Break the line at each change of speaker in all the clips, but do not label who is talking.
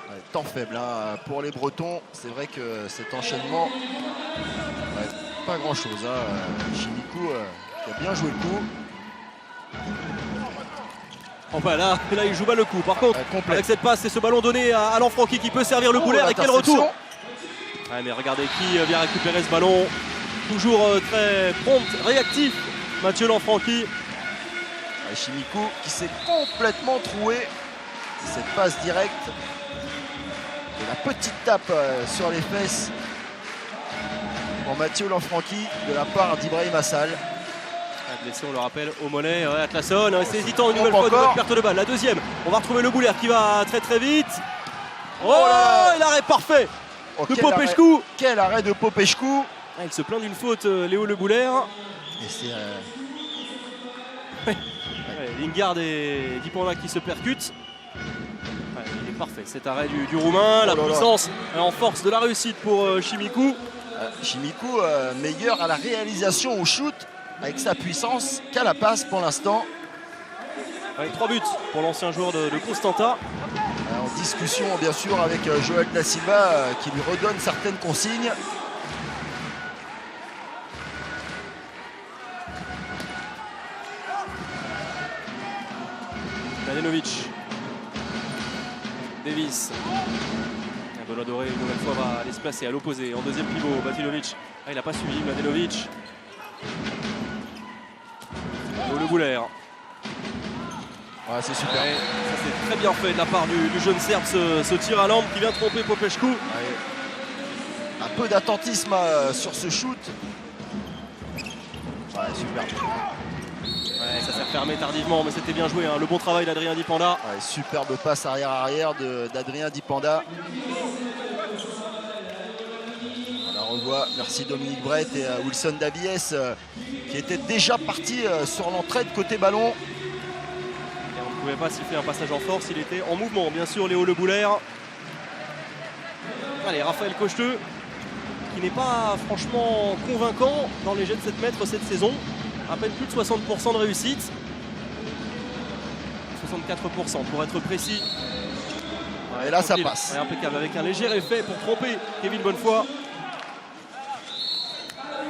Ouais, temps faible hein, pour les Bretons. C'est vrai que cet enchaînement, ouais, pas grand chose. Hein. Chimikou qui a bien joué le coup.
Enfin là il joue mal le coup. Par contre, avec cette passe et ce ballon donné à Lanfranchi qui peut servir le Bouler et quel retour. Ouais, mais regardez qui vient récupérer ce ballon. Toujours très prompt, réactif, Mathieu Lanfranchi.
Chimikou qui s'est complètement troué. Cette passe directe. Et la petite tape sur les fesses pour Mathieu Lanfranchi de la part d'Ibrahim Assal.
Blessé, on le rappelle, au mollet, ouais, Atlasson, c'est hésitant une nouvelle fois, nouvelle perte de balle. La deuxième, on va retrouver le Bouler qui va très très vite. Oh, l'arrêt parfait de Popescu.
Quel arrêt de Popescu.
Il se plaint d'une faute, Léo Le Bouler.
Et c'est
Lingard et Dipanda qui se percutent. Ouais, il est parfait cet arrêt du Roumain, la puissance en force de la réussite pour Chimikou.
Chimikou meilleur à la réalisation au shoot avec sa puissance qu'à la passe pour l'instant.
Avec 3 buts pour l'ancien joueur de Constanța.
En discussion bien sûr avec Joël Da Silva qui lui redonne certaines consignes.
Mladenovic. Davis. Benoît Doré une nouvelle fois va aller se placer à l'opposé en deuxième pivot. Batilovic. Il n'a pas suivi Mladenovic. Le Bouler.
Ouais, c'est super.
Ouais, ça c'est très bien fait de la part du jeune Serbe, ce tir à lampe qui vient tromper Popescu.
Ouais. Un peu d'attentisme sur ce shoot. Ouais, super.
Ouais, ça s'est refermé tardivement, mais c'était bien joué. Hein. Le bon travail d'Adrien Dipanda.
Ouais, superbe passe arrière-arrière d'Adrien Dipanda. On la revoit. Merci Dominique Brett et Wilson Davies qui étaient déjà partis sur l'entraide côté ballon.
Et on ne pouvait pas siffler un passage en force, il était en mouvement. Bien sûr, Léo Le Bouler. Allez, Raphaël Cocheteux, qui n'est pas franchement convaincant dans les jets de 7 mètres cette saison. À peine plus de 60% de réussite. 64% pour être précis.
Ouais, et là, ça passe.
Ouais, impeccable, avec un léger effet pour tromper Kevin Bonnefoy.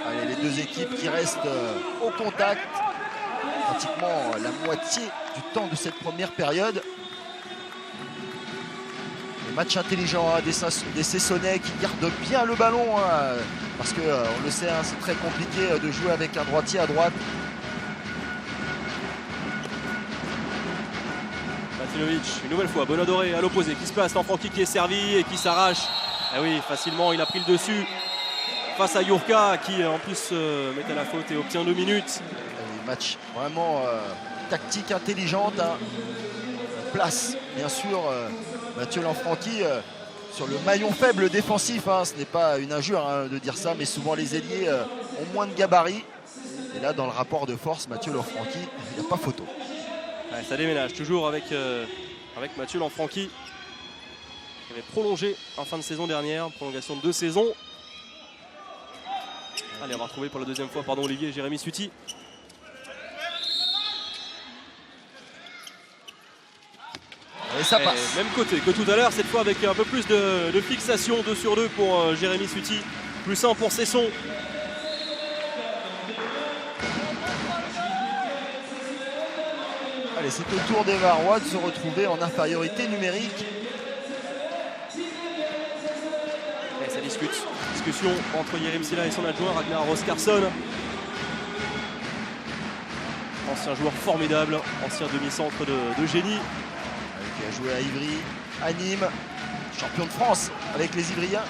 Allez, les deux équipes qui restent au contact. Pratiquement la moitié du temps de cette première période. Des matchs intelligents, hein, des Sessonnais qui gardent bien le ballon. Hein, parce que, on le sait, hein, c'est très compliqué de jouer avec un droitier à droite.
Batilovic, une nouvelle fois, Benoît Doré à l'opposé, qui se place, Lanfranchi qui est servi et qui s'arrache. Ah oui, facilement, il a pris le dessus face à Jurka qui en plus met à la faute et obtient 2 minutes.
Match vraiment tactique intelligente. Hein. Place, bien sûr, Mathieu Lanfranchi sur le maillon faible défensif. Hein. Ce n'est pas une injure hein, de dire ça, mais souvent les ailiers ont moins de gabarit. Et là, dans le rapport de force, Mathieu Lanfranchi, il n'y a pas photo.
Ouais, ça déménage toujours avec Mathieu Lanfranchi qui avait prolongé en fin de saison dernière, prolongation de 2 saisons. Allez, on va retrouver pour la deuxième fois, pardon, Olivier et Jérémy Suti.
Et ça passe.
Même côté que tout à l'heure, cette fois avec un peu plus de fixation, 2 sur 2 pour Jérémy Suti, plus 1 pour Cesson.
Allez, c'est au tour des Varois de se retrouver en infériorité numérique.
Et ça discussion entre Yerim Silla et son adjoint Ragnar Oscarsson. Ancien joueur formidable, ancien demi-centre de génie.
Qui a joué à Ivry, à Nîmes, champion de France avec les Ivriens.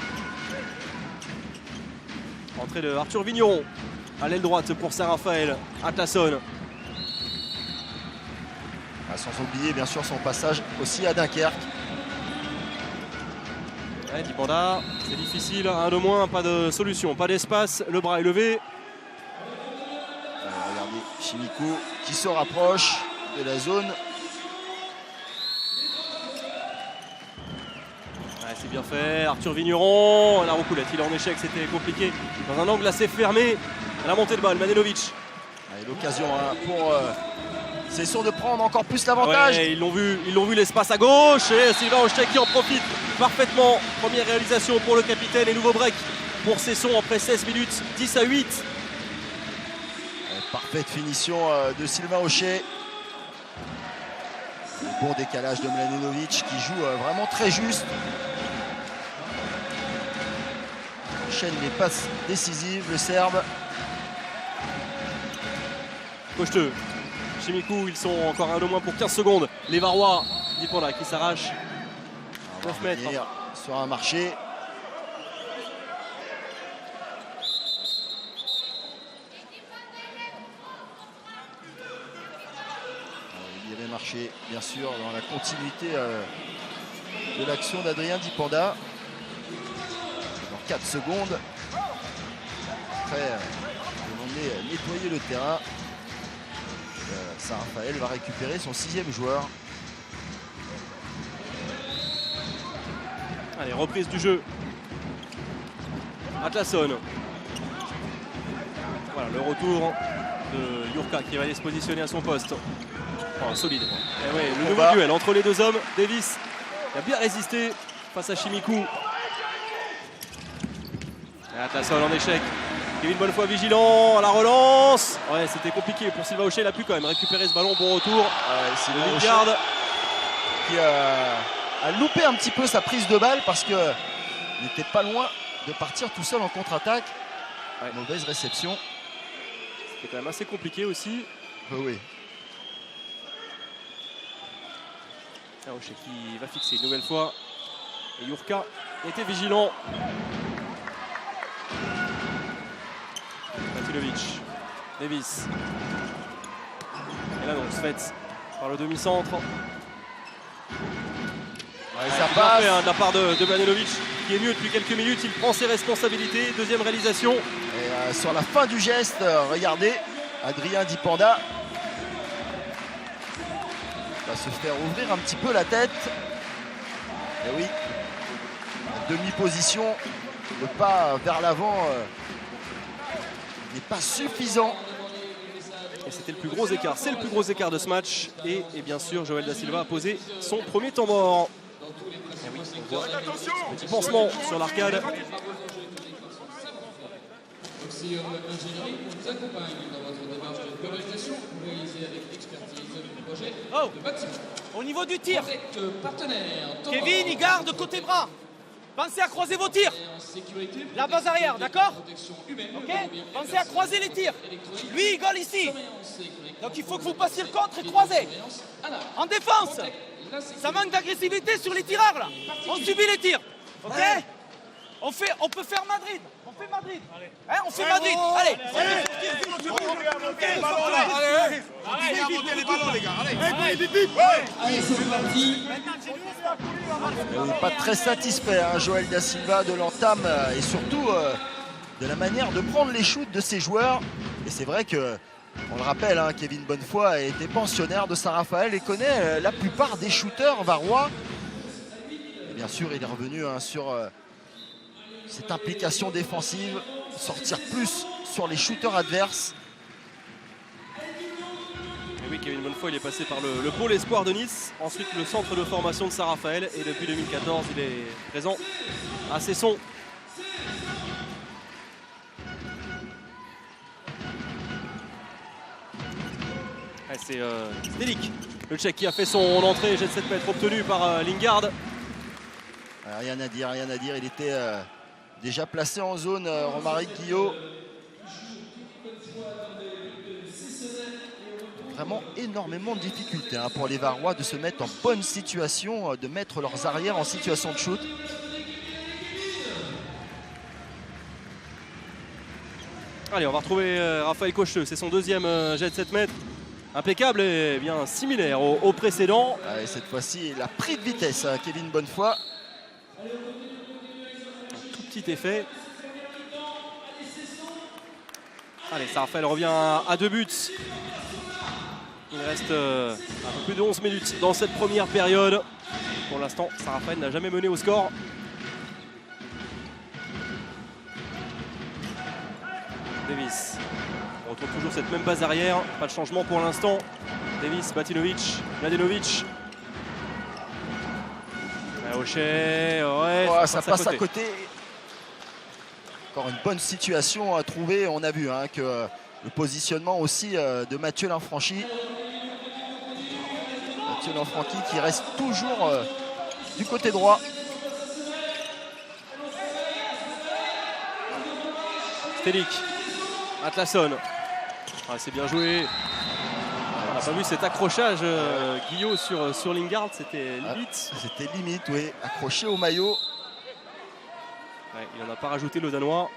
Entrée de Arthur Vigneron à l'aile droite pour Saint-Raphaël, Atlasson.
Sans oublier bien sûr son passage aussi à Dunkerque.
Ouais, Dipanda, c'est difficile, un de moins, pas de solution, pas d'espace, le bras est levé.
Regardez Chimikou qui se rapproche de la zone.
Ouais, c'est bien fait, Arthur Vigneron, la roucoulette, il est en échec, c'était compliqué. Dans un angle assez fermé, à la montée de balle, Mladenovic.
L'occasion hein, pour Cessons de prendre encore plus l'avantage.
Ouais, ils l'ont vu l'espace à gauche et Sylvain Auchet qui en profite parfaitement. Première réalisation pour le capitaine et nouveau break pour Cesson après 16 minutes, 10-8.
Parfaite finition de Sylvain Auchet. Bon décalage de Mladenovic qui joue vraiment très juste. Enchaîne les passes décisives, le Serbe.
Cocheteux. Chimikou, ils sont encore un de moins pour 15 secondes. Les Varois, Dipanda qui s'arrache. 9 mètres.
Sur un marché. Il y avait marché, bien sûr, dans la continuité de l'action d'Adrien Dipanda. Dans 4 secondes. Après, demander nettoyer le terrain. Saint-Raphaël va récupérer son 6e joueur.
Allez, reprise du jeu. Atlasson. Voilà le retour de Jurka qui va aller se positionner à son poste. Oh, solide. Et ouais, le nouveau duel entre les deux hommes. Davis qui a bien résisté face à Chimikou. Et Atlasson en échec. Kevin Bonnefoy vigilant à la relance. Ouais, c'était compliqué pour Sylvain Auchet. Il a pu quand même récupérer ce ballon. Bon retour.
C'est le Lingard qui a loupé un petit peu sa prise de balle parce qu'il n'était pas loin de partir tout seul en contre-attaque. Ouais. Mauvaise réception.
C'était quand même assez compliqué aussi.
Oui.
Auchet qui va fixer une nouvelle fois. Et Jurka était vigilant. Matilovic, Davis. Et l'annonce faite par le demi-centre.
Ouais, ça passe
de la part de Mladenovic qui est mieux depuis quelques minutes. Il prend ses responsabilités. Deuxième réalisation.
Et sur la fin du geste, regardez, Adrien Dipanda va se faire ouvrir un petit peu la tête. Et oui, la demi-position, le pas vers l'avant n'est pas suffisant.
Et c'était le plus gros écart. C'est le plus gros écart de ce match. Et bien sûr, Joël Da Silva a posé son premier temps mort. Et oui, on voit ce petit pansement sur l'arcade.
Oh, au niveau du tir, Kevin, il garde côté bras. Pensez à croiser vos tirs. La base arrière, d'accord? Ok. Pensez à croiser les tirs. Lui, il goal ici. Donc il faut que vous passiez le contre et croisez. En défense, ça manque d'agressivité sur les tireurs là. On subit les tirs. Ok. On peut faire Madrid. On fait Madrid. Hein, on fait Madrid. Allez.
Pas très satisfait, hein, Joël Da Silva, de l'entame et surtout de la manière de prendre les shoots de ses joueurs. Et c'est vrai que, on le rappelle, hein, Kevin Bonnefoy a été pensionnaire de Saint-Raphaël et connaît la plupart des shooters varois. Et bien sûr, il est revenu sur cette implication défensive, sortir plus sur les shooters adverses.
Et oui, Kevin Bonnefoy, il est passé par le pôle espoir de Nice, ensuite le centre de formation de Saint-Raphaël et depuis 2014, il est présent à Cesson. C'est Delik, le Tchèque qui a fait son entrée, jet de 7 mètres obtenu par Lingard.
Rien à dire, rien à dire. Il était déjà placé en zone, Romaric Guillot. Vraiment énormément de difficultés, hein, pour les Varois de se mettre en bonne situation, de mettre leurs arrières en situation de shoot.
Allez, on va retrouver Raphaël Cocheteux, c'est son deuxième jet de 7 mètres. Impeccable et bien similaire au précédent.
Et cette fois-ci, il a pris de vitesse, hein, Kevin Bonnefoy.
Un tout petit effet. Allez, Saint-Raphaël revient à 2 buts. Il reste un peu plus de 11 minutes dans cette première période. Pour l'instant, Saint-Raphaël n'a jamais mené au score. Davis. On retrouve toujours cette même base arrière. Pas de changement pour l'instant. Davis, Batinovic, Mladenovic. Hochet, ouais,
ça passe à côté. Encore une bonne situation à trouver. On a vu que le positionnement aussi de Mathieu Lanfranchi. Mathieu Lanfranchi qui reste toujours du côté droit.
Stelik, Atlasson. Ah, c'est bien joué. On n'a pas vu cet accrochage Guillot sur Lingard, c'était limite.
C'était limite, oui. Accroché au maillot.
Ouais, il n'en a pas rajouté le Danois.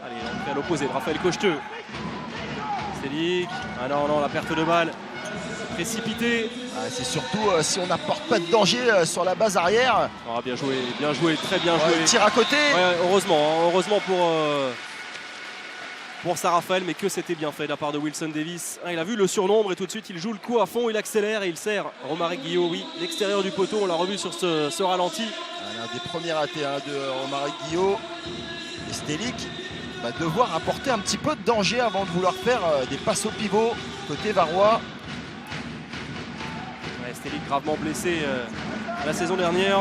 Allez, on fait à l'opposé de Raphaël Cocheteux. Stelik. Ah non, la perte de balle. Précipité.
C'est surtout si on n'apporte pas de danger sur la base arrière.
Ah, bien joué, très bien joué.
Tir à côté.
Ouais, heureusement pour ça Raphaël, mais que c'était bien fait de la part de Wilson Davis. Il a vu le surnombre et tout de suite il joue le coup à fond, il accélère et il sert Romaric Guillot, oui, l'extérieur du poteau, on l'a revu sur ce ralenti.
L'un des premiers ratés de Romaric Guillot. Et Stelik va devoir apporter un petit peu de danger avant de vouloir faire des passes au pivot côté varois.
Ouais, Stelik gravement blessé la saison dernière.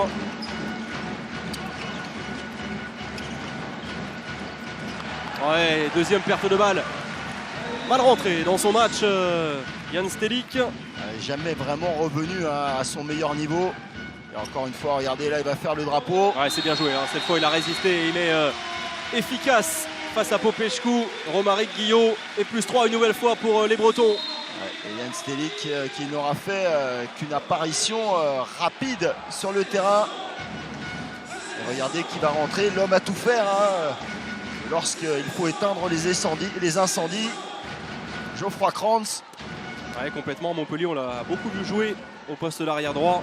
Ouais, deuxième perte de balle. Mal rentré dans son match, Jan Stelik.
Jamais vraiment revenu à son meilleur niveau. Et encore une fois, regardez, là, il va faire le drapeau.
Ouais, c'est bien joué. Cette fois, il a résisté et il est efficace face à Popescu. Romaric Guillot et +3 une nouvelle fois pour les Bretons.
Ouais, et Jan Stelik qui n'aura fait qu'une apparition rapide sur le terrain. Et regardez qui va rentrer, l'homme à tout faire. Lorsqu'il faut éteindre les incendies, Geoffroy Kranz.
Ouais, complètement. Montpellier, on l'a beaucoup vu jouer au poste de l'arrière droit.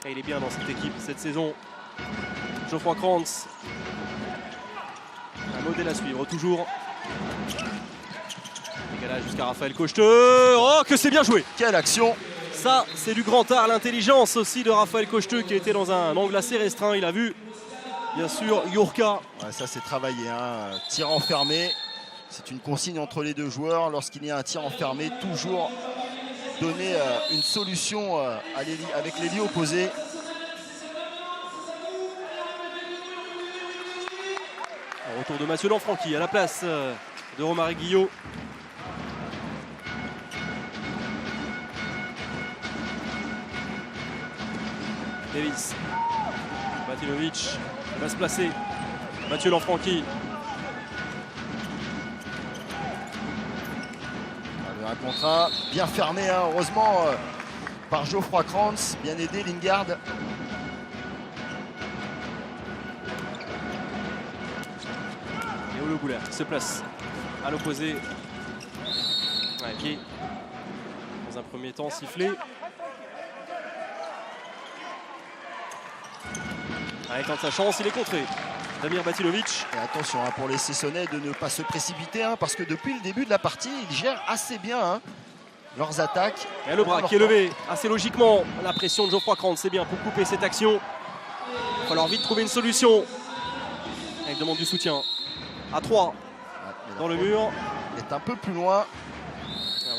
Et il est bien dans cette équipe cette saison. Geoffroy Kranz. Un modèle à suivre toujours. Décalage jusqu'à Raphaël Cocheteux. Oh, que c'est bien joué!
Quelle action!
Ça, c'est du grand art. L'intelligence aussi de Raphaël Cocheteux qui était dans un angle assez restreint. Il a vu. Bien sûr, Yurka.
Ouais, ça c'est travaillé, tir enfermé. C'est une consigne entre les deux joueurs. Lorsqu'il y a un tir enfermé, toujours donner une solution avec l'ailier opposé.
Retour de Mathieu Lanfranchi à la place de Romaric Guillot. Davis. Batinovic va se placer. Mathieu Lanfranchi.
Un contrat bien fermé, heureusement, par Geoffroy Kranz. Bien aidé, Lingard.
Et Olo Gouler se place à l'opposé. Ouais, pied. Dans un premier temps, sifflé. Il tente sa chance, il est contré. Damir Batinovic.
Et attention pour les Sessonnais de ne pas se précipiter parce que depuis le début de la partie, ils gèrent assez bien leurs attaques.
Et le bras qui est levé assez logiquement. La pression de Geoffroy Kranz, c'est bien pour couper cette action. Il va falloir vite trouver une solution. Il demande du soutien. À 3 dans le mur.
Il est un peu plus loin.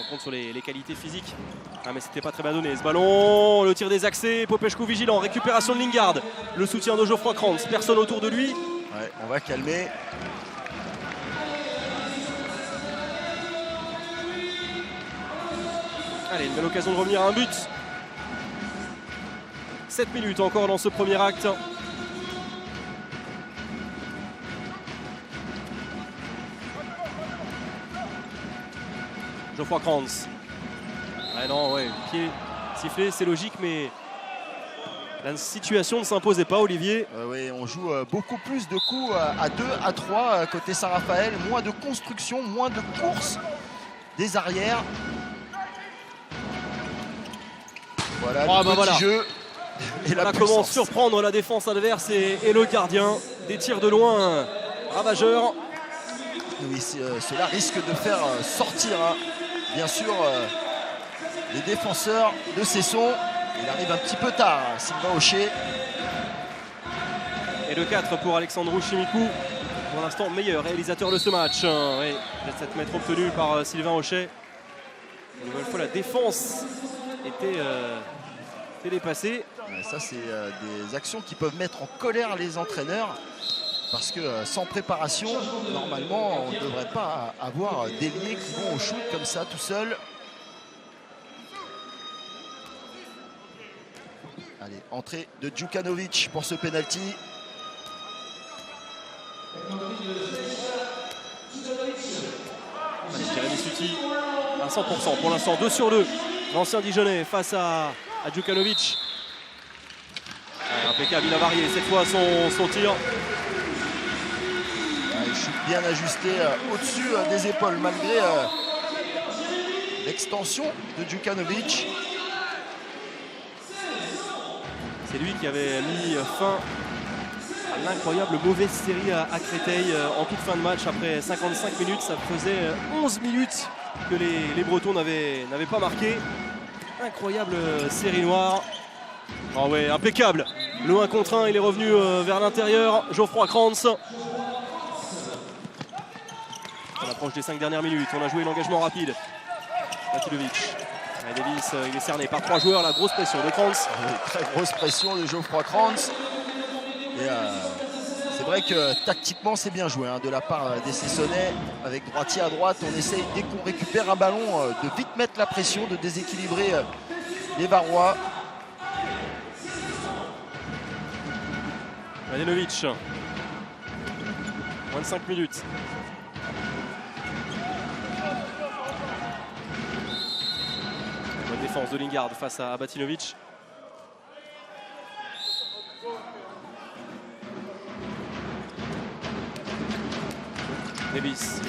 On compte sur les qualités physiques. Mais c'était pas très bien donné ce ballon. Le tir désaxé, Popescu vigilant, récupération de Lingard. Le soutien de Geoffroy Kranz, personne autour de lui.
Ouais, on va calmer.
Allez, une belle occasion de revenir à un but. 7 minutes encore dans ce premier acte. Geoffroy Kranz. Ah non, ouais, pied sifflé, c'est logique, mais la situation ne s'imposait pas, Olivier.
Oui, on joue beaucoup plus de coups à 2, à 3 côté Saint-Raphaël. Moins de construction, moins de course des arrières. Voilà, le petit jeu. Et
voilà comment surprendre la défense adverse et le gardien. Des tirs de loin ravageurs.
Oui, cela risque de faire sortir, bien sûr, les défenseurs de Cesson. Il arrive un petit peu tard, Sylvain Hochet.
Et le 4 pour Alexandru Chimikou. pour l'instant meilleur réalisateur de ce match. Oui, 7 mètres obtenus par Sylvain Hochet. Une nouvelle fois la défense était dépassée.
Ça c'est des actions qui peuvent mettre en colère les entraîneurs. Parce que sans préparation, normalement, on ne devrait pas avoir d'ailiers qui vont au shoot comme ça, tout seul. Allez, entrée de Djukanovic pour ce penalty.
Allez, Jérémy Suti à 100% pour l'instant, 2 sur 2. L'ancien Dijonais face à Djukanovic. Impeccable, il a varié cette fois son tir.
Il chute bien ajusté au-dessus des épaules malgré l'extension de Djukanovic.
C'est lui qui avait mis fin à l'incroyable mauvaise série à Créteil en toute fin de match. Après 55 minutes, ça faisait 11 minutes que les Bretons n'avaient pas marqué. Incroyable série noire. Ah ouais, impeccable. Le 1 contre 1, il est revenu vers l'intérieur. Geoffroy Kranz. On approche des 5 dernières minutes. On a joué l'engagement rapide. Vatilovic. Davis, il est cerné par 3 joueurs. La grosse pression de Kranz.
Très grosse pression de Geoffroy Kranz. Et c'est vrai que tactiquement c'est bien joué de la part des Sessonnais. Avec droitier à droite, on essaye dès qu'on récupère un ballon de vite mettre la pression, de déséquilibrer les Varois.
Mladenovic. Moins de 5 minutes. Bonne défense de Lingard face à Batinovic. Davis.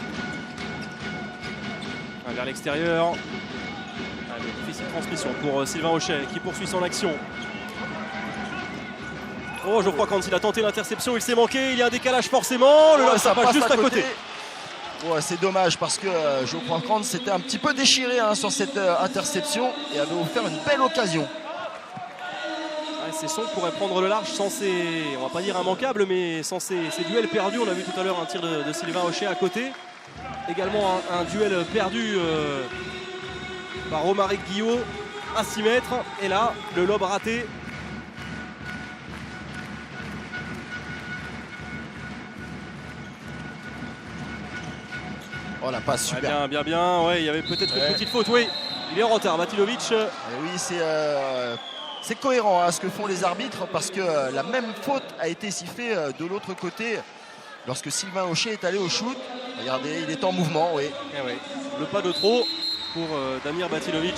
Vers l'extérieur. Difficile transmission pour Sylvain Hochet qui poursuit son action. Oh, je crois quand il a tenté l'interception, il s'est manqué. Il y a un décalage forcément. Le ça passe juste à côté.
Ouais, c'est dommage parce que Geoffroy Kranz s'était un petit peu déchiré sur cette interception et avait offert une belle occasion.
Ouais, Cesson pourrait prendre le large sans ses, on va pas dire immanquables, mais sans ses duels perdus. On a vu tout à l'heure un tir de Sylvain Hochet à côté. Également un duel perdu par Romaric Guillot à 6 mètres. Et là, le lob raté.
Oh la passe super.
Ouais, bien. Ouais, il y avait peut-être une petite faute. Oui, il est en retard, Batinovic.
Oui, c'est cohérent ce que font les arbitres parce que la même faute a été sifflée de l'autre côté lorsque Sylvain Hochet est allé au shoot. Regardez, il est en mouvement, oui.
Oui. Le pas de trop pour Damir Batinovic.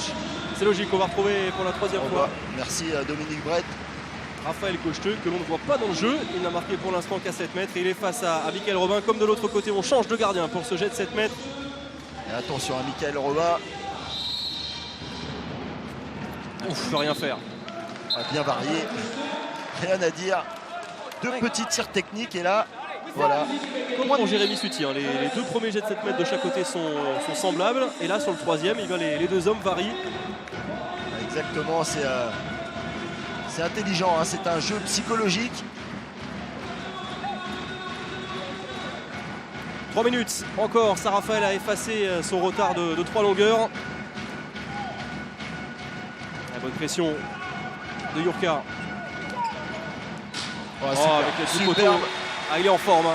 C'est logique, on va retrouver pour la 3e fois.
Merci Dominique Brett.
Raphaël Cocheteux, que l'on ne voit pas dans le jeu. Il n'a marqué pour l'instant qu'à 7 mètres. Et il est face à Mickaël Robin. Comme de l'autre côté, on change de gardien pour ce jet de 7 mètres.
Et attention à Mickaël Robin.
Ouf, peut rien faire.
Bien varié. Rien à dire. 2 petits tirs techniques et là, voilà.
Comme pour Jérémy Suti, les 2 premiers jets de 7 mètres de chaque côté sont semblables. Et là, sur le 3e, les 2 hommes varient.
Exactement, c'est intelligent, c'est un jeu psychologique.
3 minutes encore, Raphaël a effacé son retard de 3 longueurs. La bonne pression de Jurka. Avec le poteau. Il est en forme.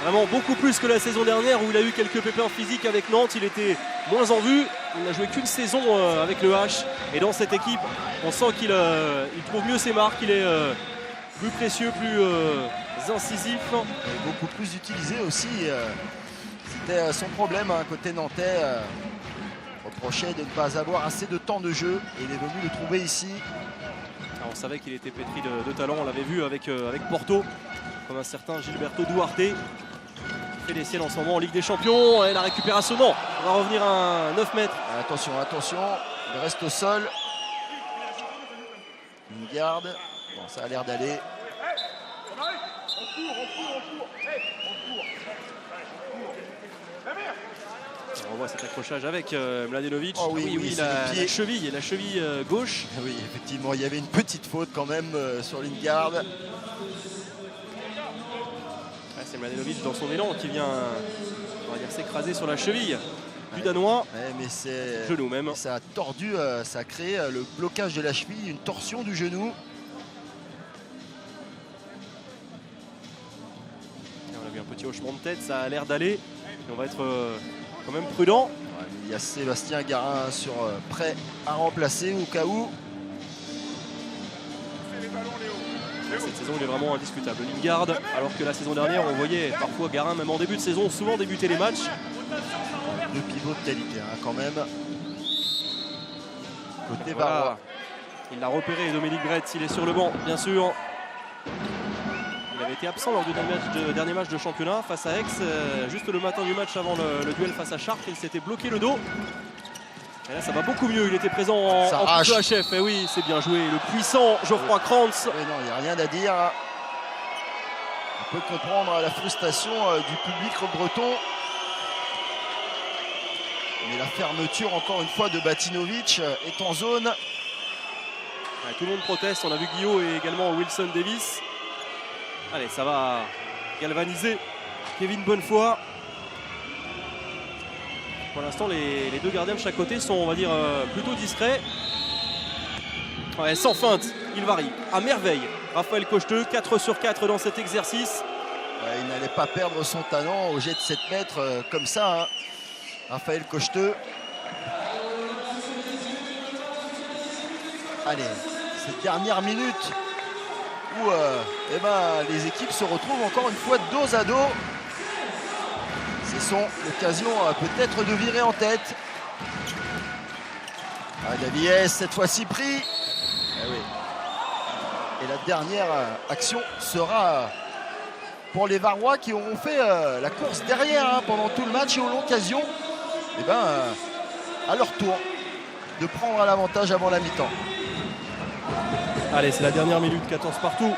Vraiment beaucoup plus que la saison dernière où il a eu quelques pépins physiques avec Nantes. Il était moins en vue. Il n'a joué qu'une saison avec le H. Et dans cette équipe, on sent qu'il trouve mieux ses marques. Il est plus précieux, plus incisif.
Et beaucoup plus utilisé aussi. C'était son problème côté nantais. Reprochait de ne pas avoir assez de temps de jeu. Et il est venu le trouver ici.
Alors, on savait qu'il était pétri de talent. On l'avait vu avec Porto. Comme un certain Gilberto Duarte. Fait des siennes en ce moment en Ligue des Champions. Et la récupération, non. On va revenir à 9 mètres.
Attention, il reste au sol. Une garde. Bon, ça a l'air d'aller.
On voit cet accrochage avec Mladenovic.
Oh oui,
la cheville gauche.
Oui, effectivement, il y avait une petite faute quand même sur Lingard.
C'est Mladenovic dans son élan qui vient, on va dire, s'écraser sur la cheville du Danois.
Mais c'est
genou même.
Ça a tordu, ça a créé le blocage de la cheville, une torsion du genou.
On a vu un petit hochement de tête, ça a l'air d'aller. On va être quand même prudent.
Ouais, il y a Sébastien Garin sur prêt à remplacer au cas où.
Cette saison il est vraiment indiscutable. Lingard, alors que la saison dernière on voyait parfois Garin même en début de saison souvent débuter les matchs.
Deux pivots de qualité quand même. Côté
voilà.
Varois.
Il l'a repéré, Dominique Bretz, il est sur le banc bien sûr. Il avait été absent lors du dernier match de championnat face à Aix, juste le matin du match avant le duel face à Chartres. Il s'était bloqué le dos. Et là ça va beaucoup mieux, il était présent en PHF. Et oui, c'est bien joué, le puissant Geoffroy Krantz.
Oui, non, il n'y a rien à dire. On peut comprendre la frustration du public breton. Mais la fermeture encore une fois de Batinovic est en zone.
Ouais, tout le monde proteste, on a vu Guillaume et également Wilson Davis. Allez, ça va galvaniser Kevin Bonnefoy. Pour l'instant, les deux gardiens de chaque côté sont, on va dire, plutôt discrets. Ouais, sans feinte, il varie à merveille. Raphaël Cocheteux, 4 sur 4 dans cet exercice.
Ouais, il n'allait pas perdre son talent au jet de 7 mètres comme ça. Hein. Raphaël Cocheteux. Allez, cette dernière minute où les équipes se retrouvent encore une fois dos à dos. C'est son occasion peut-être de virer en tête. Davies cette fois-ci pris. Oui. Et la dernière action sera pour les Varois qui auront fait la course derrière pendant tout le match et ont l'occasion à leur tour de prendre l'avantage avant la mi-temps.
Allez, c'est la dernière minute, 14 partout.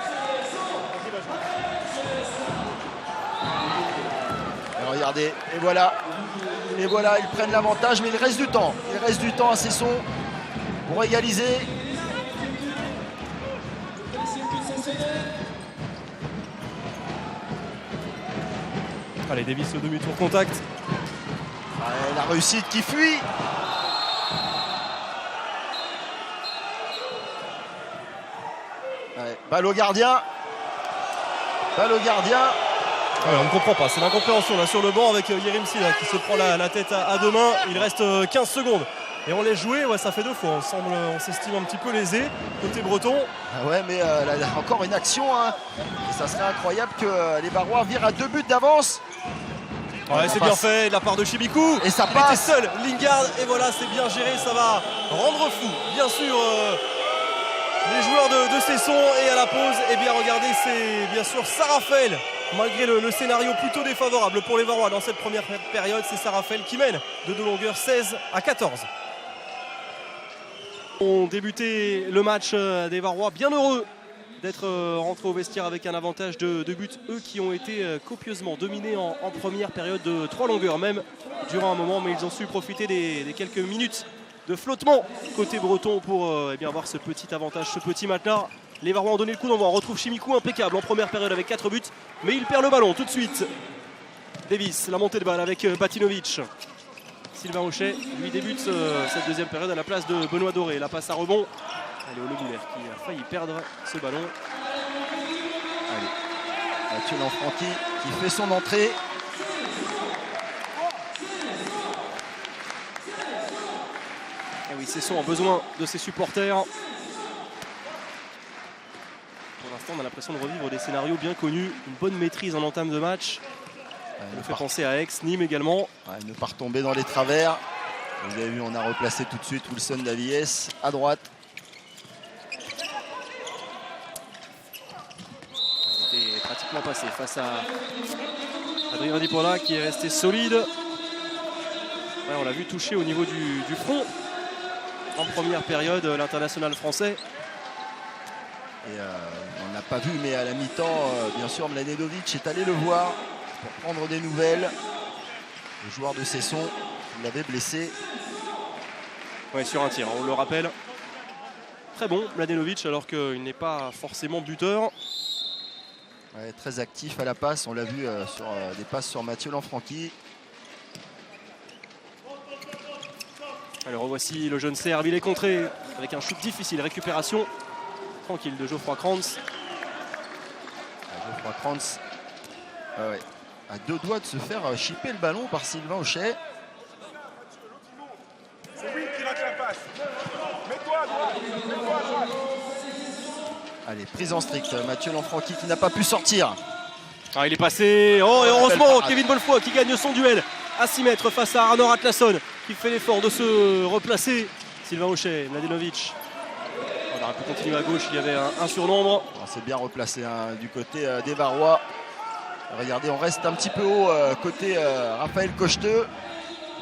Et regardez, et voilà, ils prennent l'avantage, mais il reste du temps. Il reste du temps à Cesson pour égaliser.
Allez, Davis au demi-tour contact.
Ouais, la réussite qui fuit. Ouais, balle au gardien. Balle au gardien.
Ouais, on ne comprend pas, c'est l'incompréhension là sur le banc avec Yerimsi qui se prend la tête à deux mains. Il reste 15 secondes et on laisse jouer, ouais, ça fait deux fois. On s'estime un petit peu lésé côté breton.
Ah ouais, mais là, encore une action. Hein. Et ça serait incroyable que les Varois virent à 2 buts d'avance.
Ouais, c'est bien fait de la part de Chibikou.
Et ça passe.
Il était seul, Lingard, et voilà, c'est bien géré, ça va rendre fou. Bien sûr, les joueurs de Cesson. Et à la pause, et bien regardez, c'est bien sûr Sarafel. Malgré le scénario plutôt défavorable pour les Varois dans cette première période, c'est Sarafel qui mène de longueur 16-14. On débuté le match des Varois, bien heureux d'être rentrés au vestiaire avec un avantage de buts, eux qui ont été copieusement dominés en première période de 3 longueurs même durant un moment, mais ils ont su profiter des quelques minutes de flottement côté breton pour avoir ce petit avantage, ce petit matelas. Les Varois ont donné le coup d'envoi. On retrouve Chimikou impeccable en première période avec 4 buts, mais il perd le ballon tout de suite. Davis, la montée de balle avec Batinovic. Sylvain Hochet, lui débute cette deuxième période à la place de Benoît Doré. La passe à rebond. Allez, Le Bouler qui a failli perdre ce ballon.
Allez, Mathieu Lanfranchi qui fait son entrée.
Et oui, Cesson a besoin de ses supporters. Pour l'instant, on a l'impression de revivre des scénarios bien connus. Une bonne maîtrise en entame de match. Ça fait penser à Aix, Nîmes également.
Ouais, ne pas retomber dans les travers. Vous avez vu, on a replacé tout de suite Wilson Davies à droite.
Il était pratiquement passé face à Adrien Dipola qui est resté solide. Ouais, on l'a vu toucher au niveau du front en première période, l'international français.
Et on n'a pas vu, mais à la mi-temps, bien sûr, Mladenovic est allé le voir pour prendre des nouvelles. Le joueur de Cesson l'avait blessé.
Ouais, sur un tir, on le rappelle. Très bon, Mladenovic, alors qu'il n'est pas forcément buteur.
Ouais, très actif à la passe, on l'a vu sur des passes sur Mathieu Lanfranchi.
Alors revoici le jeune Serbe, il est contré avec un shoot difficile, récupération tranquille de Geoffroy Krantz.
Geoffroy Krantz à 2 doigts de se faire chipper le ballon par Sylvain Auchet.
C'est lui qui rate la passe. Mets-toi à droite, mets-toi à droite.
Allez, prise en strict, Mathieu Lanfranchi qui n'a pas pu sortir.
Ah, il est passé, oh et heureusement Kevin Bonnefoy qui gagne son duel à 6 mètres face à Arnaud Atlasson qui fait l'effort de se replacer. Sylvain Auchet, Mladenovic. On aurait pu continuer à gauche, il y avait un surnombre.
C'est bien replacé hein, du côté des Varois. Regardez, on reste un petit peu haut côté Raphaël Cocheteux.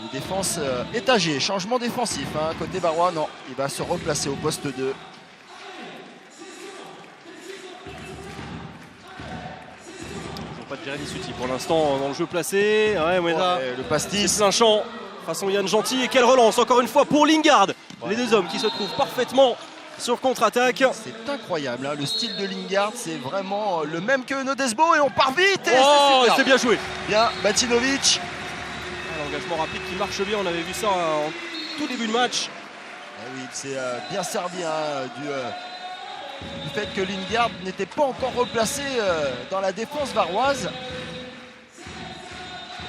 Une défense étagée, changement défensif. Hein, côté Varois, non, il va se replacer au poste 2.
Pas de Jérémy Suti pour l'instant dans le jeu placé. Ouais,
le pastis.
C'est plein champ façon Yann Gentil. Et quelle relance encore une fois pour Lingard. Ouais. Les deux hommes qui se trouvent parfaitement sur contre-attaque.
C'est incroyable, hein. Le style de Lingard, c'est vraiment le même que Nodesbo et on part vite.
C'est bien joué.
Bien, Batinovic.
L'engagement rapide qui marche bien, on avait vu ça en tout début de match.
Oui, il s'est bien servi hein, du fait que Lingard n'était pas encore replacé dans la défense varoise.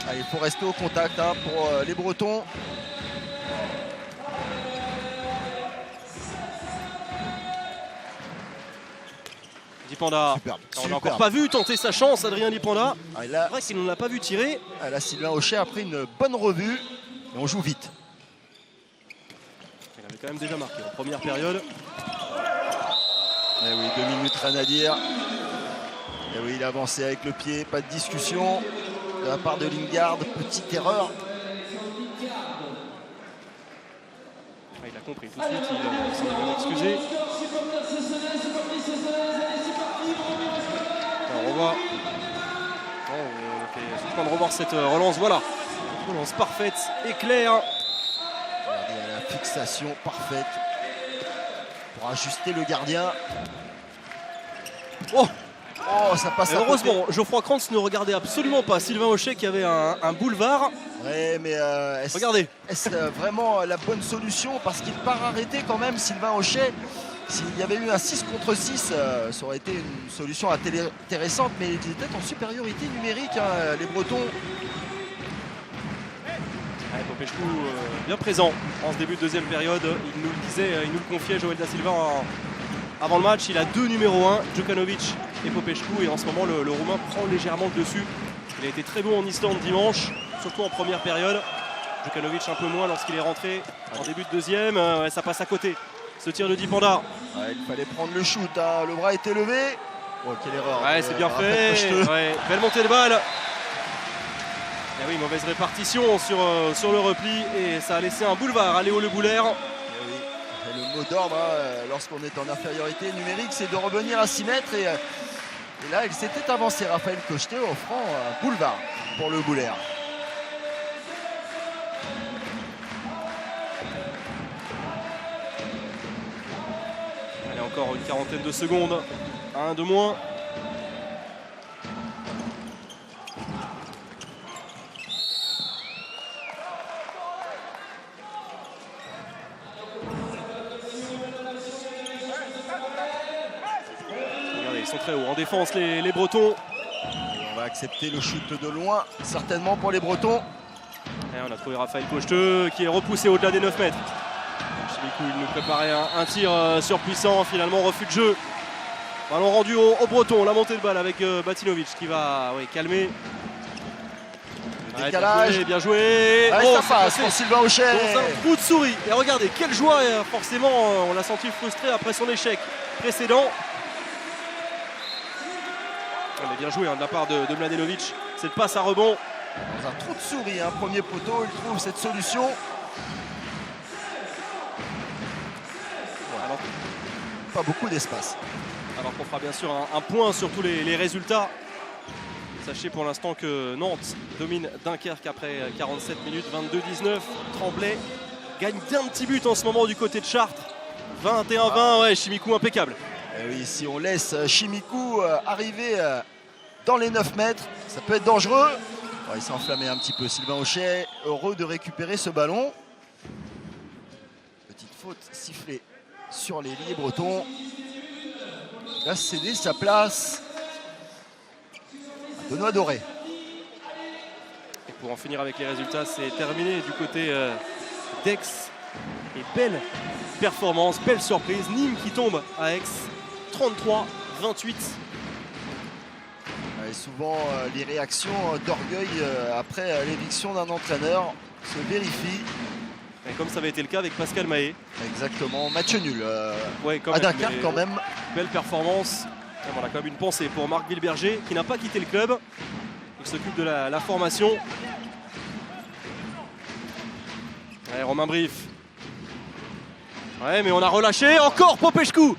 Allez, il faut rester au contact hein, pour les Bretons.
Dipanda,
superbe,
on n'a encore pas vu tenter sa chance, Adrien Dipanda.
C'est vrai
qu'il ne l'a pas vu tirer.
Là, Sylvain Auchet a pris une bonne revue et on joue vite.
Il avait quand même déjà marqué en première période.
Eh oui, 2 minutes, rien à dire. Et oui, il a avancé avec le pied, pas de discussion de la part de Lingard, petite erreur.
Il a compris tout de suite, il s'en est bien excusé. On revoit. On fait soin de revoir cette relance, voilà. Relance parfaite, éclair.
Regardez la fixation parfaite pour ajuster le gardien.
Oh,
ça passe à
heureusement,
côté.
Geoffroy Krantz ne regardait absolument pas Sylvain Auchet qui avait un boulevard.
Ouais, mais
regardez.
Est-ce vraiment la bonne solution? Parce qu'il part arrêter quand même Sylvain Auchet. S'il y avait eu un 6 contre 6, ça aurait été une solution intéressante, mais ils étaient en supériorité numérique, hein, les Bretons.
Popescu bien présent en ce début de deuxième période. Il nous le disait, il nous le confiait, Joël Da Silva, avant le match. Il a 2 numéros 1, Djukanovic et Popescu. Et en ce moment, le Roumain prend légèrement le dessus. Il a été très bon en Islande dimanche, surtout en première période. Djukanovic un peu moins lorsqu'il est rentré en début de deuxième. Ça passe à côté. Ce tir de Dipanda.
Il fallait prendre le shoot, hein. Le bras était levé. Oh, quelle erreur.
Ouais, c'est bien fait. Belle montée de balle. Et oui, mauvaise répartition sur le repli et ça a laissé un boulevard à Léo Le Boulaire.
Et le mot d'ordre hein, lorsqu'on est en infériorité numérique, c'est de revenir à 6 mètres. Et là, il s'était avancé, Raphaël Cocheteux, offrant un boulevard pour Le Boulaire.
Allez, encore une quarantaine de secondes. Un de moins. Regardez, ils sont très hauts en défense, les Bretons.
Et on va accepter le shoot de loin, certainement pour les Bretons.
Et on a trouvé Raphaël Cocheteux qui est repoussé au-delà des 9 mètres. Chimikou, il nous préparait un tir surpuissant, finalement refus de jeu. Ballon rendu au Breton, la montée de balle avec Batinovic qui va calmer.
Décalage.
Bien joué.
Ça passe pour Sylvain Auchet.
Dans un bout de souris. Et regardez, quel joueur, forcément, on l'a senti frustré après son échec précédent. On a bien joué de la part de Mladenovic. Cette passe à rebond.
Dans un trou de souris, hein, premier poteau, il trouve cette solution.
Alors,
pas beaucoup d'espace.
Alors qu'on fera bien sûr un point sur tous les résultats. Sachez pour l'instant que Nantes domine Dunkerque après 47 minutes, 22-19. Tremblay gagne d'un petit but en ce moment du côté de Chartres. 21-20, Chimikou impeccable.
Et oui, si on laisse Chimikou arriver dans les 9 mètres. Ça peut être dangereux. Il s'est enflammé un petit peu. Sylvain Auchet, heureux de récupérer ce ballon. Petite faute sifflée sur les liés bretons. Il va céder sa place à Benoît Doré.
Et pour en finir avec les résultats, c'est terminé du côté d'Aix. Et belle performance, belle surprise. Nîmes qui tombe à Aix, 33-28.
Et souvent, les réactions d'orgueil après l'éviction d'un entraîneur se vérifient.
Et comme ça avait été le cas avec Pascal Mahé.
Exactement, match nul
ouais,
à Dunkerque quand même.
Belle performance. On a quand même une pensée pour Marc Villeberger qui n'a pas quitté le club. Il s'occupe de la formation. Ouais, Romain Brief. Ouais, mais on a relâché encore Popescu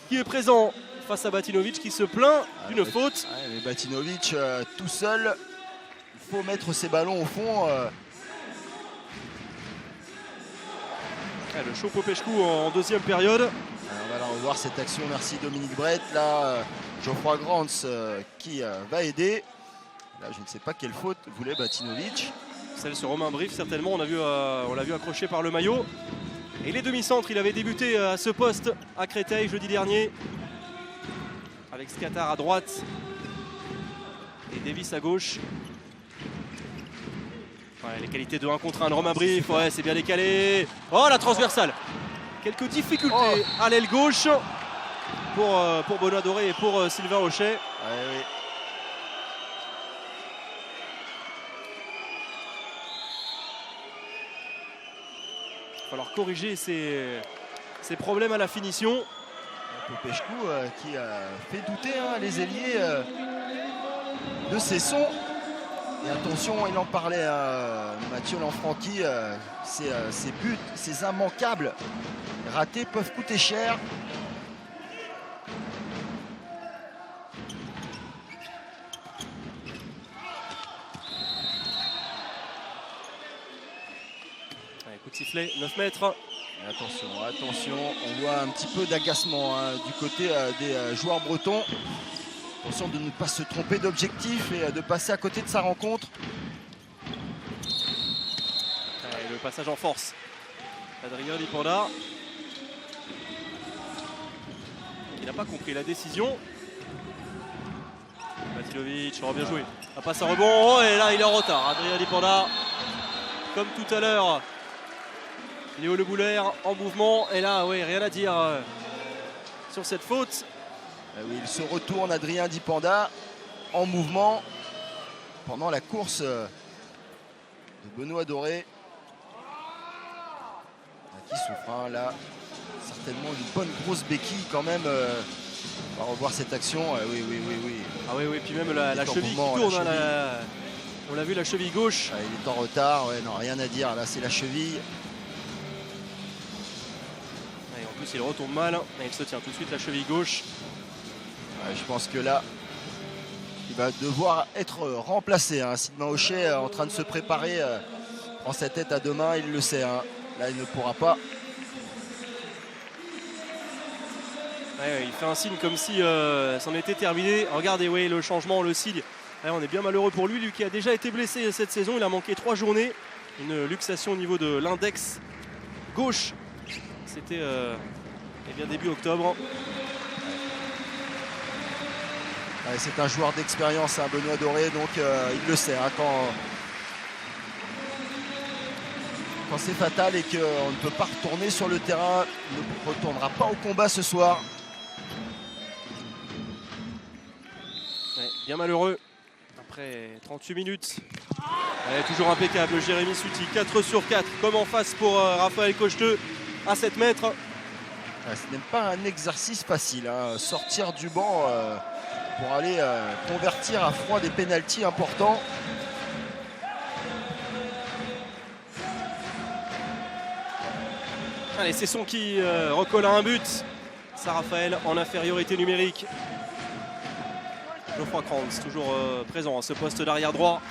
qui est présent face à Batinovic qui se plaint d'une faute.
Ouais, mais Batinovic tout seul, il faut mettre ses ballons au fond.
Le show Popescu en deuxième période.
Alors, on va la revoir cette action, merci Dominique Brett. Là, Geoffroy Grantz qui va aider. Là, je ne sais pas quelle faute voulait Batinovic.
Celle sur Romain Brief, certainement, on l'a vu accroché par le maillot. Et les demi-centres, il avait débuté à ce poste à Créteil jeudi dernier. Avec Skatar à droite et Davis à gauche. Ouais, les qualités de 1 contre 1 de Romain Brief, ouais, c'est bien décalé. Oh, la transversale. Quelques difficultés à l'aile gauche pour Benoît Doré et pour Sylvain Auchet.
Ouais, oui.
Il va falloir corriger ces problèmes à la finition.
Popescu qui fait douter les ailiers de ses sons. Et attention, il en parlait à Mathieu Lanfranchi, ses buts, ses immanquables ratés peuvent coûter cher.
Allez, coup de sifflet, 9 mètres.
Attention, on voit un petit peu d'agacement du côté des joueurs bretons. Attention de ne pas se tromper d'objectif et de passer à côté de sa rencontre.
Allez, le passage en force. Adrien Lipanda. Il n'a pas compris la décision. Batinovic, bien joué. La passe à rebond, et là il est en retard. Adrien Lipanda, comme tout à l'heure. Léo Le Boulaire en mouvement, et là, oui, rien à dire sur cette faute.
Oui, il se retourne, Adrien Dipanda, en mouvement pendant la course de Benoît Doré. Qui souffre, là, certainement une bonne grosse béquille quand même. On va revoir cette action, oui.
Ah oui, puis même la cheville qui tourne, on l'a vu, la cheville gauche.
Il est en retard, non, rien à dire, là c'est la cheville.
En plus il retombe mal, et il se tient tout de suite la cheville gauche.
Je pense que là, il va devoir être remplacé. Sylvain Auchet en train de se préparer, prend sa tête à deux mains, il le sait. Là, il ne pourra pas.
Ouais, il fait un signe comme si c'en était terminé. Regardez, oui, le changement, le signe. Ouais, on est bien malheureux pour lui qui a déjà été blessé cette saison. Il a manqué 3 journées. Une luxation au niveau de l'index gauche. C'était début octobre.
Ouais, c'est un joueur d'expérience, Benoît Doré, donc il le sait. Quand c'est fatal et qu'on ne peut pas retourner sur le terrain, il ne retournera pas au combat ce soir.
Ouais, bien malheureux. Après 38 minutes. Ouais, toujours impeccable, Jérémy Suti. 4 sur 4, comme en face pour Raphaël Cocheteux à 7 mètres.
Ouais, ce n'est pas un exercice facile, sortir du banc pour aller convertir à froid des pénaltys importants.
Allez, c'est son qui recolle à un but. Ça, Raphaël en infériorité numérique. Geoffroy Grantz toujours présent à ce poste d'arrière droit.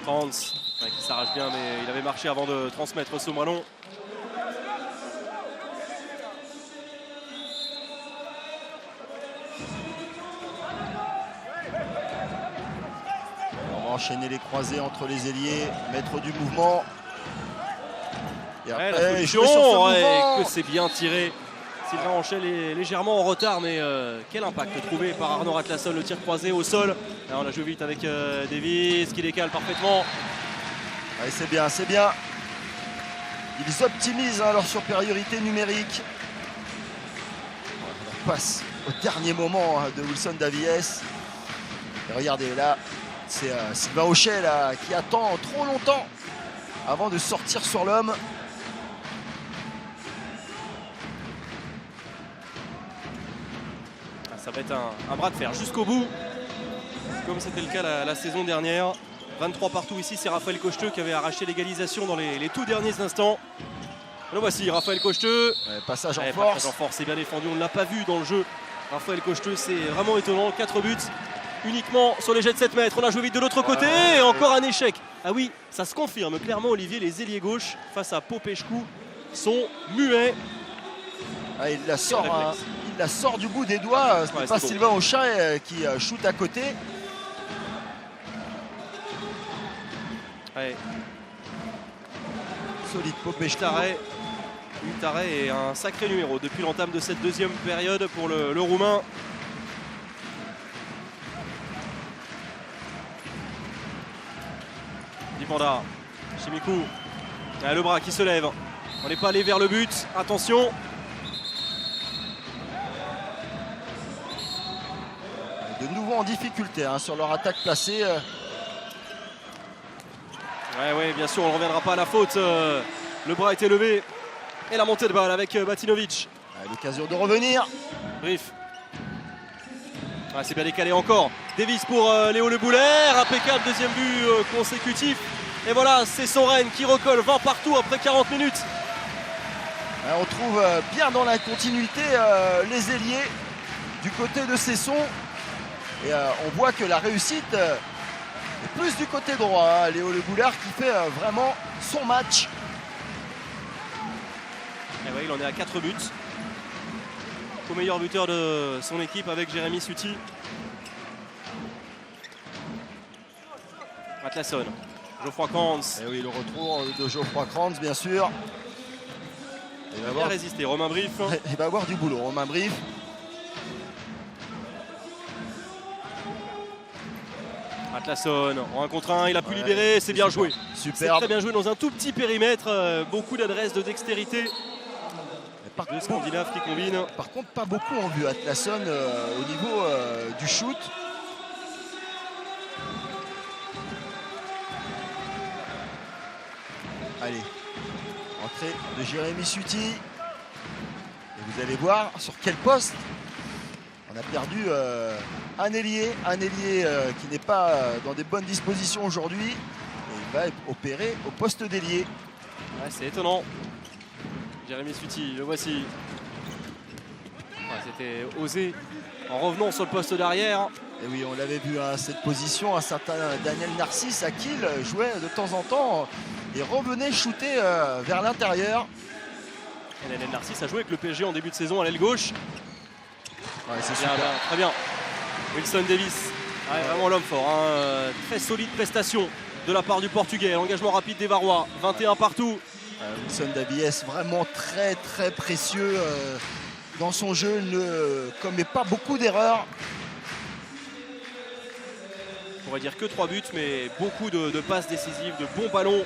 Grantz qui s'arrache bien, mais il avait marché avant de transmettre ce ballon.
enchaîner les croisés entre les ailiers, mettre du mouvement.
Et après, que c'est bien tiré. Sylvain Anchet est légèrement en retard, mais quel impact trouvé par Arnaud Atlasson, le tir croisé au sol. Là, on la joue vite avec Davis qui décale parfaitement.
Ouais, c'est bien, c'est bien. Ils optimisent leur supériorité numérique. On passe au dernier moment de Wilson Davies. Et regardez là, c'est Sylvain Anchet là, qui attend trop longtemps avant de sortir sur l'homme.
Ça va être un bras de fer jusqu'au bout, comme c'était le cas la saison dernière. 23 partout ici, c'est Raphaël Cocheteux qui avait arraché l'égalisation dans les tout derniers instants. Le voici, Raphaël Cocheteux.
Passage en force.
Passage en force, c'est bien défendu, on ne l'a pas vu dans le jeu. Raphaël Cocheteux, c'est vraiment étonnant. 4 buts uniquement sur les jets de 7 mètres. On la joue vite de l'autre côté et encore un échec. Ah oui, ça se confirme clairement, Olivier, les ailiers gauche face à Popescu sont muets.
Ah, il la sort du bout des doigts. Ce n'est pas Sylvain Anchet qui shoot à côté.
Ouais.
Solide Popescu.
Hutaré est un sacré numéro depuis l'entame de cette deuxième période pour le Roumain. Dipanda, Chimikou. Ah, le bras qui se lève. On n'est pas allé vers le but. Attention.
De nouveau en difficulté sur leur attaque placée.
Ouais, bien sûr, on ne reviendra pas à la faute. Le bras est élevé. Et la montée de balle avec Batinovic.
L'occasion de revenir.
Brief. C'est bien décalé encore. Davis pour Léo Le Bouler. Impeccable, deuxième but consécutif. Et voilà, c'est son Rennes qui recolle 20 partout après 40 minutes.
On trouve bien dans la continuité les ailiers du côté de Cesson. Et on voit que la réussite est plus du côté droit. Léo Le Boulard qui fait vraiment son match.
Et ouais, il en est à 4 buts. Au meilleur buteur de son équipe avec Jérémy Suti. Atlasson, Geoffroy Kranz.
Et oui, le retour de Geoffroy Kranz, bien sûr.
Il va bien résister, Romain Brief.
Il va avoir du boulot, Romain Brief.
Atlasson, en 1 contre 1, il a pu libérer, c'est bien joué. C'est très bien joué dans un tout petit périmètre, beaucoup d'adresse, de dextérité. Deux Scandinaves qui combinent.
Par contre, pas beaucoup ont vu Atlasson au niveau du shoot. Allez, entrée de Jérémy Suti. Et vous allez voir sur quel poste. On a perdu un ailier qui n'est pas dans des bonnes dispositions aujourd'hui. Et il va opérer au poste d'ailier.
Ouais, c'est étonnant. Jérémy Suti, le voici. C'était osé en revenant sur le poste d'arrière.
Et oui, on l'avait vu à cette position, un certain Daniel Narcisse à Kiel jouait de temps en temps et revenait shooter vers l'intérieur.
Daniel Narcisse a joué avec le PSG en début de saison à l'aile gauche.
Ouais, c'est super.
Très bien. Wilson Davis, vraiment l'homme fort. Très solide prestation de la part du Portugais. L'engagement rapide des Varois, 21 partout.
Wilson Davies vraiment très très précieux dans son jeu, il ne commet pas beaucoup d'erreurs.
On pourrait dire que 3 buts, mais beaucoup de passes décisives, de bons ballons.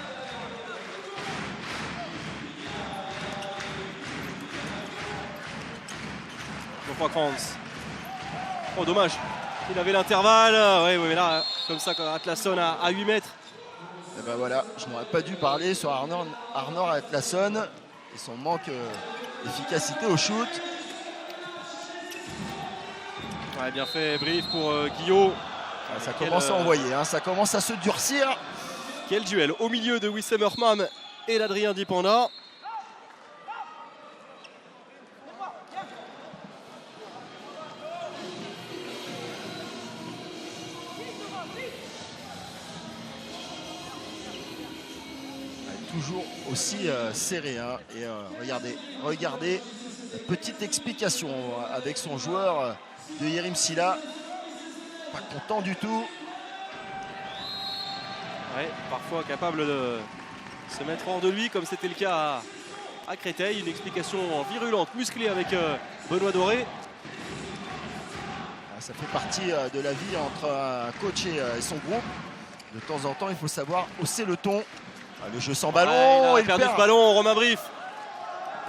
Geoffroy Kranz. Oh dommage, il avait l'intervalle. Oui, mais là, comme ça, quand Atlasson à 8 mètres.
Et ben voilà, je n'aurais pas dû parler sur Arnaud Atlasson et son manque d'efficacité au shoot.
Ouais, bien fait, Brief pour Guillot.
Ça commence à envoyer, ça commence à se durcir.
Quel duel au milieu de Wissam Erman et d'Adrien Dipanda.
Toujours aussi serré. Et regardez, petite explication avec son joueur de Yerim Silla. Pas content du tout.
Ouais, parfois capable de se mettre hors de lui, comme c'était le cas à Créteil. Une explication virulente, musclée avec Benoît Doré.
Ça fait partie de la vie entre un coach et son groupe. De temps en temps, il faut savoir hausser le ton. Le jeu sans ballon.
Il a perdu ce ballon, Romain Brief.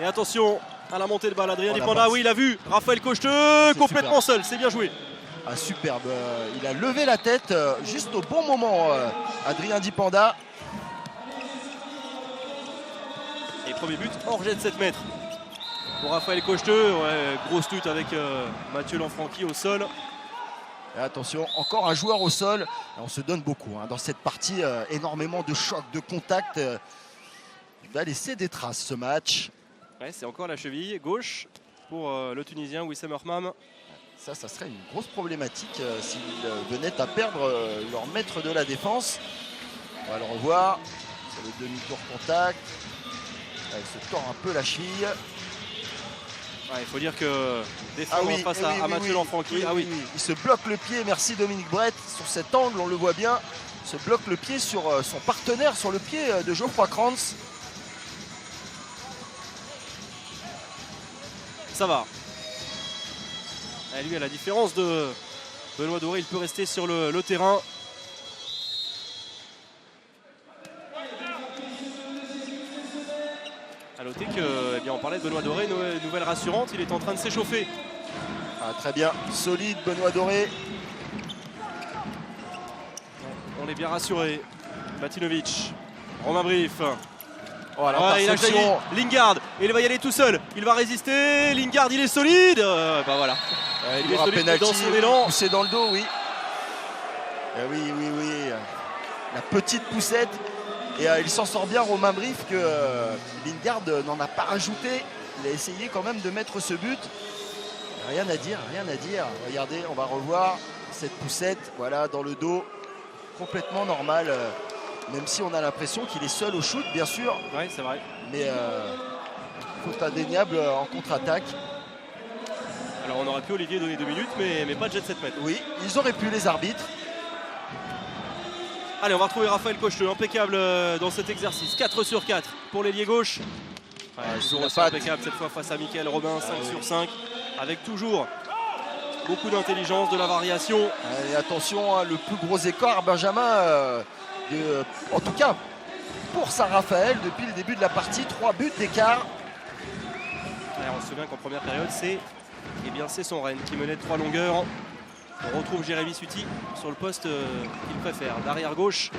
Et attention à la montée de balle. Adrien Dipanda, oui, il a vu. Raphaël Cocheteux, complètement seul. C'est bien joué.
Superbe. Il a levé la tête juste au bon moment, Adrien Dipanda.
Et premier but hors jet de 7 mètres. Pour Raphaël Cocheteux, ouais, grosse lutte avec Mathieu Lanfranchi au sol.
Et attention, encore un joueur au sol. On se donne beaucoup dans cette partie, énormément de chocs, de contacts. Il va laisser des traces ce match.
Ouais, c'est encore la cheville gauche pour le Tunisien Wissam Hermam.
Ça serait une grosse problématique s'ils venaient à perdre leur maître de la défense. On va le revoir. C'est le demi-tour contact. Il se tord un peu la cheville.
Ouais, il faut dire que défendre face à Mathieu Lanfranchi.
Il se bloque le pied, merci Dominique Brett. Sur cet angle, on le voit bien. Il se bloque le pied sur son partenaire, sur le pied de Geoffroy Kranz.
Ça va. Et lui, à la différence de Benoît Doré, il peut rester sur le terrain. A noter que, on parlait de Benoît Doré, nouvelle rassurante, il est en train de s'échauffer.
Très bien, solide Benoît Doré.
On est bien rassuré. Matinovic, Romain Brief.
Voilà,
il a choisi Lingard, il va y aller tout seul. Il va résister, Lingard il est solide. Voilà.
Il est solide
dans son élan.
Poussé dans le dos, oui. Oui. La petite poussette. Et il s'en sort bien, Romain Brief, que Lingard n'en a pas rajouté. Il a essayé quand même de mettre ce but. Rien à dire. Regardez, on va revoir cette poussette, voilà, dans le dos. Complètement normal, même si on a l'impression qu'il est seul au shoot, bien sûr.
Oui, c'est vrai.
Mais faute indéniable en contre-attaque.
Alors on aurait pu, Olivier, donner 2 minutes, mais pas de jet de 7 mètres.
Oui, ils auraient pu, les arbitres.
Allez, on va retrouver Raphaël Cocheteux, impeccable dans cet exercice. 4 sur 4 pour l'ailier gauche. Toujours aussi impeccable cette fois face à Mickaël Robin, 5 sur 5. Avec toujours beaucoup d'intelligence, de la variation.
Et attention, le plus gros écart, Benjamin, en tout cas pour Saint-Raphaël, depuis le début de la partie, 3 buts d'écart.
On se souvient qu'en première période, c'est son Rennes qui menait de 3 longueurs. On retrouve Jérémy Suti sur le poste qu'il préfère, d'arrière gauche.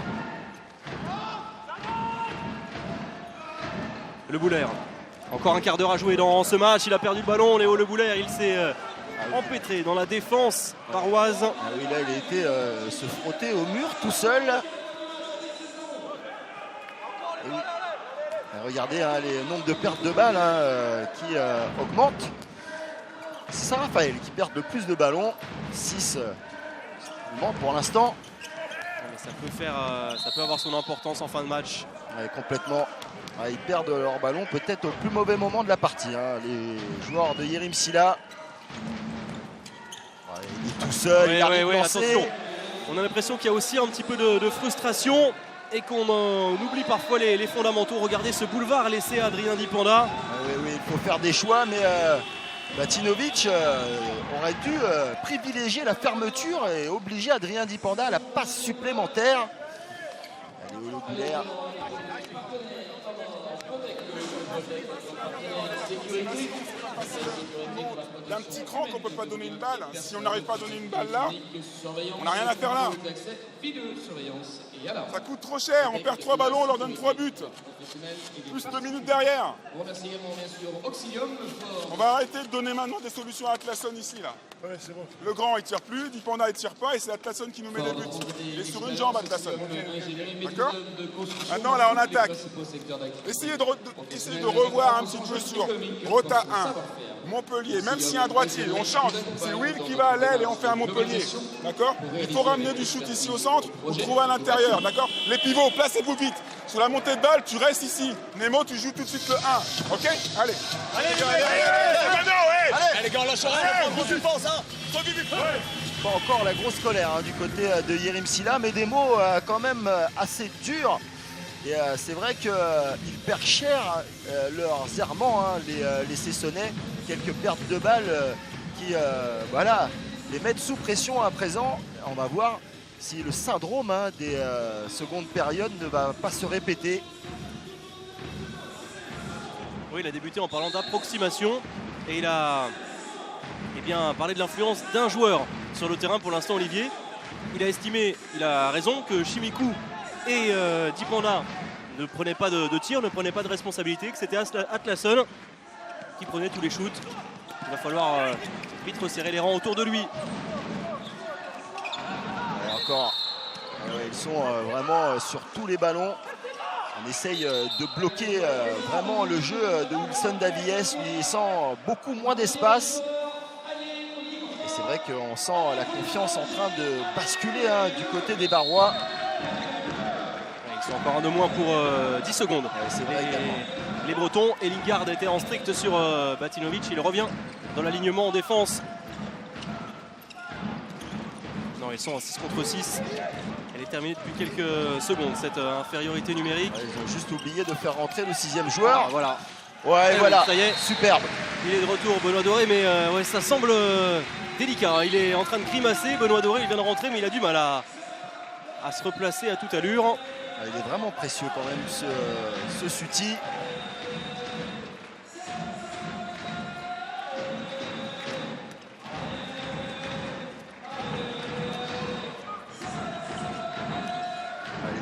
Le Boulaire. Encore un quart d'heure à jouer dans ce match. Il a perdu le ballon, Léo Le Boulaire. Il s'est empêtré dans la défense paroise.
Là, il a été se frotter au mur tout seul. Et oui. Regardez les nombres de pertes de balles qui augmentent. C'est Saint-Raphaël qui perd le plus de ballons. 6 pour l'instant.
Ça peut avoir son importance en fin de match.
Complètement. Ils perdent leur ballon peut-être au plus mauvais moment de la partie. Les joueurs de Yerim Silla. Il est tout seul.
Attention. On a l'impression qu'il y a aussi un petit peu de frustration et qu'on oublie parfois les fondamentaux. Regardez ce boulevard laissé à Adrien Dipanda.
Oui, il faut faire des choix, mais Matinovic aurait dû privilégier la fermeture et obliger Adrien Dipanda à la passe supplémentaire. Allez, Le Boulaire.
D'un petit cran qu'on ne peut pas donner une balle. Si on n'arrive pas à donner une balle là, on n'a rien à faire là. Ça coûte trop cher, on perd 3 ballons, on leur donne 3 buts. Plus 2 minutes derrière. On va arrêter de donner maintenant des solutions à Atlason ici là. Le grand il tire plus, Dipanda il tire pas et c'est Atlason qui nous met des buts. Il est sur une jambe Atlason. D'accord? Maintenant là on attaque. Essayez de revoir un petit peu sur Rota 1. Montpellier, même s'il y a un droitier, on change. C'est Will qui va à l'aile et on fait un Montpellier. D'accord? Il faut ramener du shoot ici au centre, on trouve à l'intérieur. D'accord? Les pivots, placez-vous vite. Sur la montée de balle, tu restes ici. Nemo, tu joues tout de suite le 1. Ok? Allez. Allez les gars, on lâche rien, on prend du pense, hein.
Pas encore la grosse colère du côté de Yerim Silla, mais des mots quand même assez durs. Et c'est vrai qu'ils perdent cher leurs errements, les Sessonnais. Quelques pertes de balles qui voilà, les mettent sous pression à présent. On va voir si le syndrome des secondes périodes ne va pas se répéter.
Oui, il a débuté en parlant d'approximation et il a parlé de l'influence d'un joueur sur le terrain pour l'instant, Olivier. Il a estimé, il a raison, que Chimikou et Dipanda ne prenaient pas de tir, ne prenaient pas de responsabilité, que c'était Atlasson qui prenait tous les shoots. Il va falloir vite resserrer les rangs autour de lui.
Et encore, ils sont vraiment sur tous les ballons. On essaye de bloquer vraiment le jeu de Wilson Davies, lui laissant beaucoup moins d'espace. Et c'est vrai qu'on sent la confiance en train de basculer du côté des Barrois.
Ils sont encore un de moins pour 10 secondes.
C'est vrai
les Bretons, et Lingard était en strict sur Batinovic. Il revient dans l'alignement en défense. Non, ils sont en 6 contre 6. Elle est terminée depuis quelques secondes, cette infériorité numérique.
Ils ont juste oublié de faire rentrer le 6e joueur.
Ah, voilà.
Ouais, voilà,
ça y est.
Superbe.
Il est de retour, Benoît Doré, mais ouais, ça semble délicat. Il est en train de grimacer. Benoît Doré, il vient de rentrer, mais il a du mal à se replacer à toute allure.
Il est vraiment précieux quand même, ce Suti.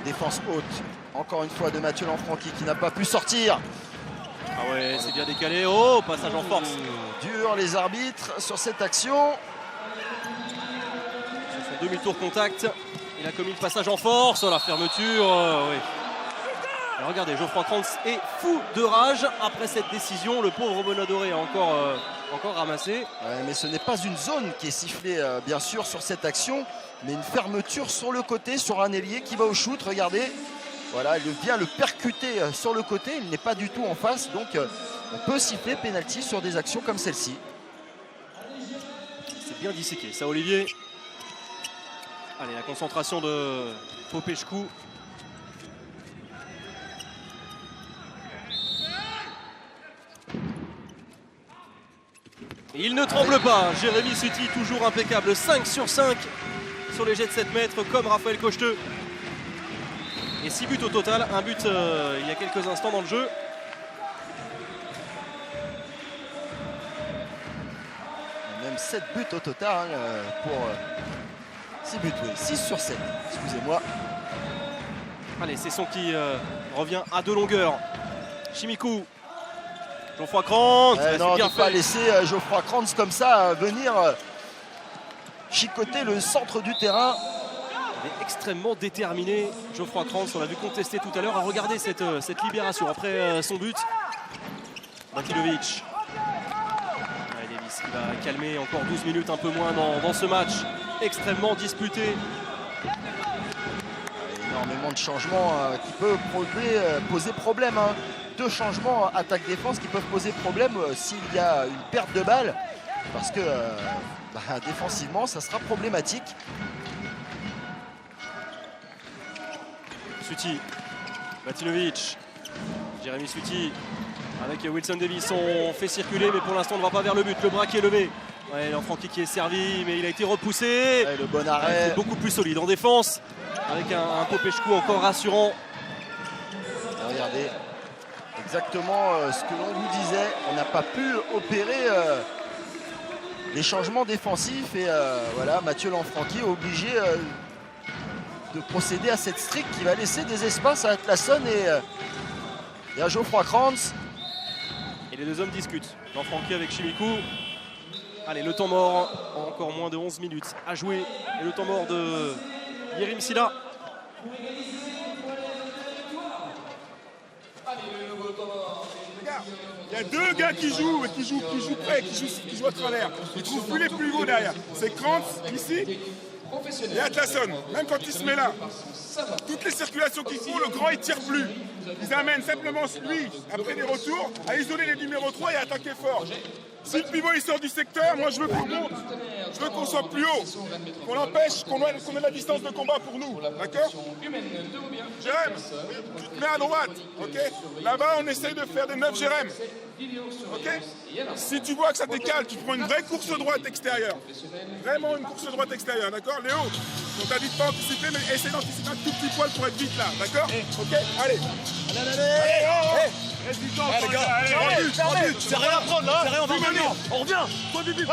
Défense haute, encore une fois de Mathieu Lanfranchi qui n'a pas pu sortir.
Ah ouais, c'est bien décalé. Oh, passage en force.
Dur les arbitres sur cette action.
Sur son demi-tour contact, il a commis le passage en force. Oh, la fermeture, oui. Alors, regardez, Geoffroy Krantz est fou de rage après cette décision. Le pauvre Benoît Doré a encore ramassé.
Ouais, mais ce n'est pas une zone qui est sifflée, bien sûr, sur cette action, mais une fermeture sur le côté, sur un ailier qui va au shoot. Regardez, voilà, il vient le percuter sur le côté. Il n'est pas du tout en face, donc on peut siffler pénalty sur des actions comme celle-ci.
C'est bien disséqué, ça, Olivier. Allez, la concentration de Popescu. Il ne tremble pas, Jérémy Suti toujours impeccable, 5 sur 5 sur les jets de 7 mètres comme Raphaël Cocheteux. Et 6 buts au total, un but il y a quelques instants dans le jeu.
Même 7 buts au total pour 6 buts, oui, 6 sur 7, excusez-moi.
Allez, c'est son qui revient à deux longueurs. Chimikou. Geoffroy Krantz,
non, ne pas laisser Geoffroy Krantz comme ça venir chicoter le centre du terrain.
Il est extrêmement déterminé, Geoffroy Krantz. On l'a vu contester tout à l'heure. Regardez cette libération après son but. Batinovic. Davis qui va calmer encore 12 minutes, un peu moins dans ce match extrêmement disputé.
Énormément de changements qui peuvent poser problème. 2 changements attaque-défense qui peuvent poser problème s'il y a une perte de balle, parce que défensivement ça sera problématique.
Suti, Batinovic, Jérémy Suti avec Wilson Davis, on fait circuler, mais pour l'instant on ne va pas vers le but. Le bras qui est levé, ouais, Lanfranchi qui est servi, mais il a été repoussé.
Ouais, le bon arrêt,
beaucoup plus solide en défense avec un Popescu encore rassurant.
Et regardez exactement ce que l'on vous disait, on n'a pas pu opérer les changements défensifs, et voilà, Mathieu Lanfranchi est obligé de procéder à cette streak qui va laisser des espaces à Atlasson et à Geoffroy Krantz.
Et les deux hommes discutent. Lanfranchi avec Chimikou. Allez, le temps mort, encore moins de 11 minutes à jouer. Et le temps mort de Yerim Silla.
Il y a 2 gars qui jouent près, qui jouent à travers. Ils ne trouvent plus les plus hauts derrière. C'est Krantz ici et Atlasson. Même quand il se met là, toutes les circulations qu'ils font, le grand il tire plus. Ils amènent simplement lui, après des retours, à isoler les numéros 3 et à attaquer fort. Si le pivot il sort du secteur, moi je veux qu'on monte. Je veux qu'on soit plus haut, qu'on empêche, qu'on ait de la distance de combat pour nous, d'accord? Jérém, tu te mets à droite, ok? Là-bas, on essaye de faire des 9 Jérém, ok? Si tu vois que ça décale, tu prends une vraie course droite extérieure. Vraiment une course droite extérieure, d'accord? Léo, on t'a dit de pas anticiper, mais essaye d'anticiper un tout petit poil pour être vite là, d'accord? Ok? Allez! Allez! Reste du temps, les gars! Allez,
c'est rien à prendre là! C'est rien, on revient!
Toi, Bibi!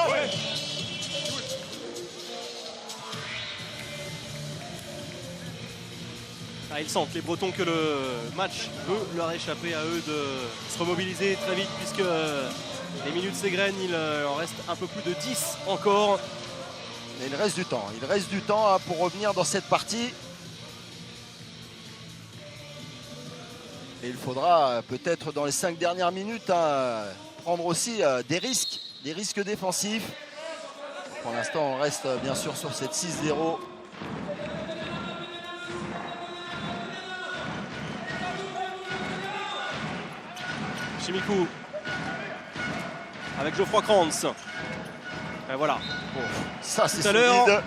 Ah, ils sentent, les Bretons, que le match veut leur échapper, à eux de se remobiliser très vite puisque les minutes s'égrènent, il en reste un peu plus de 10 encore.
Mais il reste du temps, pour revenir dans cette partie. Et il faudra peut-être dans les 5 dernières minutes prendre aussi des risques défensifs. Pour l'instant, on reste bien sûr sur cette 6-0.
Chimikou avec Geoffroy Kranz. Et voilà.
Bon, ça c'est
tout à l'heure.
solide.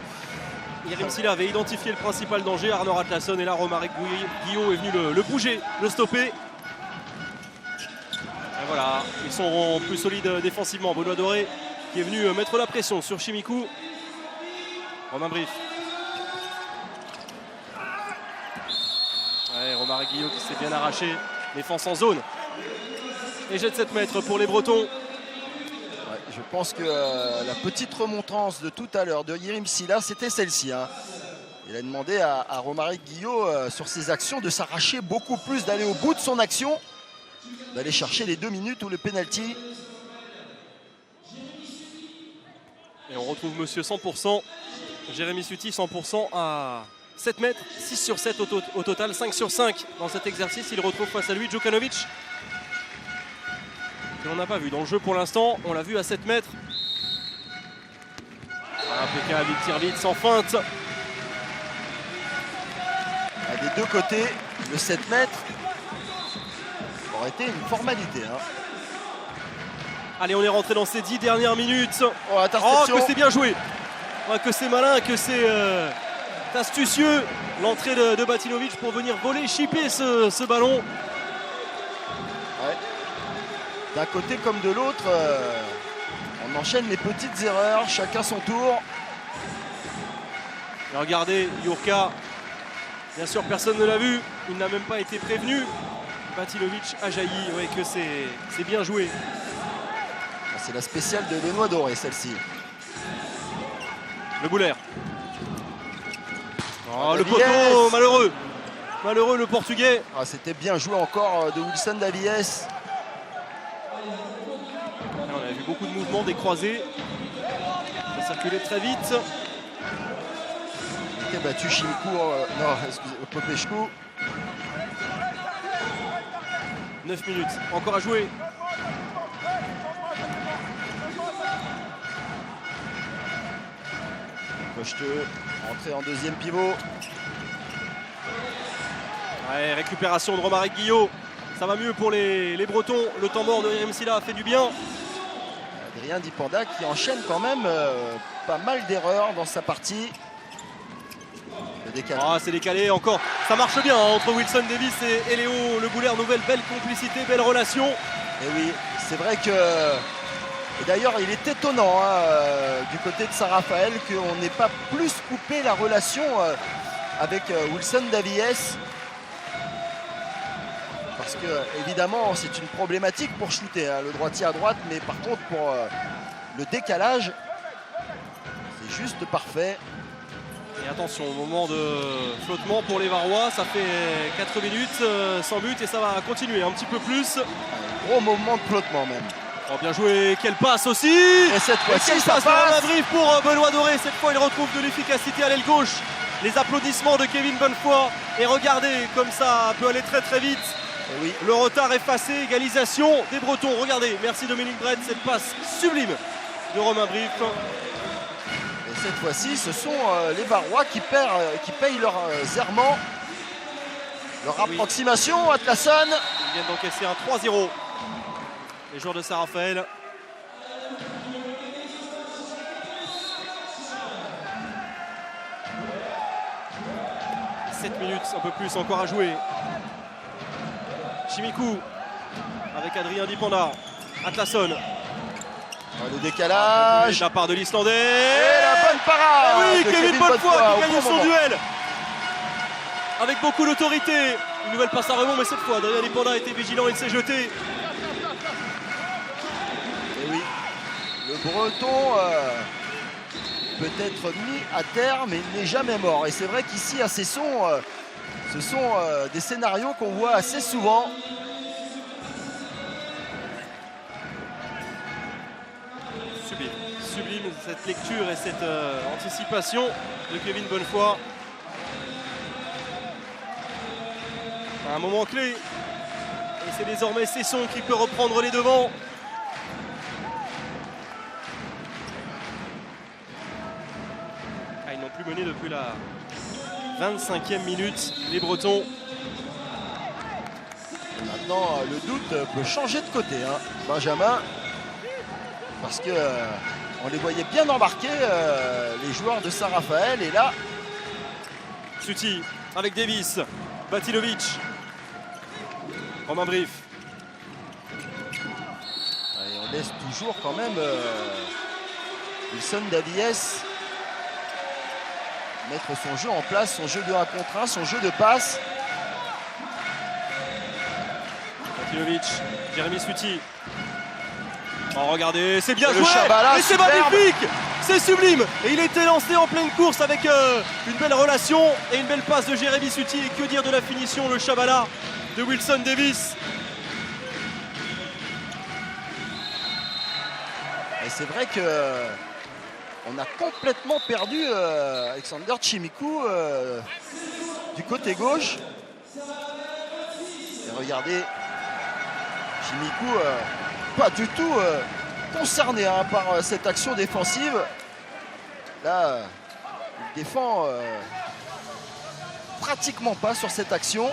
Yerim Silla avait identifié le principal danger, Arnaud Ratlasson, et là Romaric Guillot est venu le bouger, le stopper. Et voilà, ils sont plus solides défensivement. Benoît Doré qui est venu mettre la pression sur Chimikou. Romain Brief. Ouais, Romaric Guillot qui s'est bien arraché. Défense en zone. Et jet de 7 mètres pour les Bretons.
Ouais, je pense que la petite remontrance de tout à l'heure de Yerim Silla, c'était celle-ci. Il a demandé à Romaric Guillot sur ses actions de s'arracher beaucoup plus, d'aller au bout de son action, d'aller chercher les 2 minutes ou le penalty.
Et on retrouve monsieur 100%, Jérémy Suti 100% à 7 mètres, 6 sur 7 au total, 5 sur 5 dans cet exercice. Il retrouve face à lui Djukanovic, que l'on n'a pas vu dans le jeu pour l'instant. On l'a vu à 7 mètres. Impeccable, il tire vite, sans feinte.
Des deux côtés, le 7 mètres aurait été une formalité.
Allez, on est rentré dans ces 10 dernières minutes.
Oh, interception.
Que c'est bien joué. Que c'est malin, que c'est astucieux. L'entrée de Batinovic pour venir voler, chipper ce ballon.
Ouais. D'un côté comme de l'autre, on enchaîne les petites erreurs, chacun son tour.
Et regardez, Jurka, bien sûr personne ne l'a vu, il n'a même pas été prévenu. Batinovic a jailli, ouais, que c'est bien joué.
C'est la spéciale de Benoît Doré, celle-ci.
Le Boulaire. Oh, le poteau, malheureux. Malheureux le Portugais.
C'était bien joué encore de Wilson Davies.
On a vu beaucoup de mouvements, des croisés. Ça circulait très vite.
Il était battu Chimikou, non, excusez, Popescu.
9 minutes, encore à jouer.
Cocheteux, entrée en deuxième pivot.
Ouais, récupération de Romaric Guillot. Ça va mieux pour les Bretons. Le temps mort de Yerim Silla a fait du bien.
Adrien Dipanda qui enchaîne quand même pas mal d'erreurs dans sa partie.
C'est décalé encore. Ça marche bien entre Wilson Davis et Léo Le Boulaire. Nouvelle belle complicité, belle relation.
Et oui, c'est vrai que... Et d'ailleurs, il est étonnant du côté de Saint-Raphaël qu'on n'ait pas plus coupé la relation avec Wilson Davies. Parce que, évidemment, c'est une problématique pour shooter, le droitier à droite. Mais par contre, pour le décalage, c'est juste parfait.
Et attention, au moment de flottement pour les Varois, ça fait 4 minutes sans but et ça va continuer un petit peu plus.
Un gros moment de flottement même.
Oh, bien joué, quelle passe aussi.
Et cette fois-ci, ça passe.
Pour Benoît Doré, cette fois il retrouve de l'efficacité à l'aile gauche. Les applaudissements de Kevin Bonnefoy. Et regardez comme ça peut aller très très vite.
Et oui.
Le retard effacé, égalisation des Bretons. Regardez, merci Dominique Brett, cette passe sublime de Romain Brief.
Et cette fois-ci, ce sont les Varois qui payent leurs errements, leur approximation. Atlasson.
Ils viennent d'encaisser un 3-0. Les joueurs de Saint-Raphaël. 7 minutes, un peu plus encore à jouer. Chimikou avec Adrien Dipanda. Atlasson.
Le décalage.
De la part de l'Islandais.
Et la bonne parade.
Oui, Kevin Bonnefoy qui gagne son
moment.
duel. Avec beaucoup d'autorité. Une nouvelle passe à rebond, mais cette fois, Adrien Dipanda a été vigilant, il s'est jeté.
Et oui, le Breton peut être mis à terre, mais il n'est jamais mort. Et c'est vrai qu'ici, à Cesson, ce sont des scénarios qu'on voit assez souvent.
Sublime cette lecture et cette anticipation de Kevin Bonnefoy. Un moment clé. Et c'est désormais Cesson qui peut reprendre les devants. Ils n'ont plus mené depuis la 25e minute, les Bretons.
Et maintenant, le doute peut changer de côté, hein, Benjamin. Parce que on les voyait bien embarquer, les joueurs de Saint-Raphaël. Et là,
Suti avec Davis, Batilovic, Romain Brief.
Et on laisse toujours quand même Wilson Davies mettre son jeu en place, son jeu de 1 contre 1, son jeu de passe.
Batilovic, Jérémy Suti. Oh, regardez, c'est bien
et
joué,
le Chabala,
et c'est magnifique, c'est sublime. Et il était lancé en pleine course avec une belle relation et une belle passe de Jérémy Suti. Et que dire de la finition, le Chabala de Wilson Davis.
Et c'est vrai que on a complètement perdu Alexander Chimikou du côté gauche. Et regardez, Chimikou pas du tout concerné par cette action défensive. Là, il défend pratiquement pas sur cette action.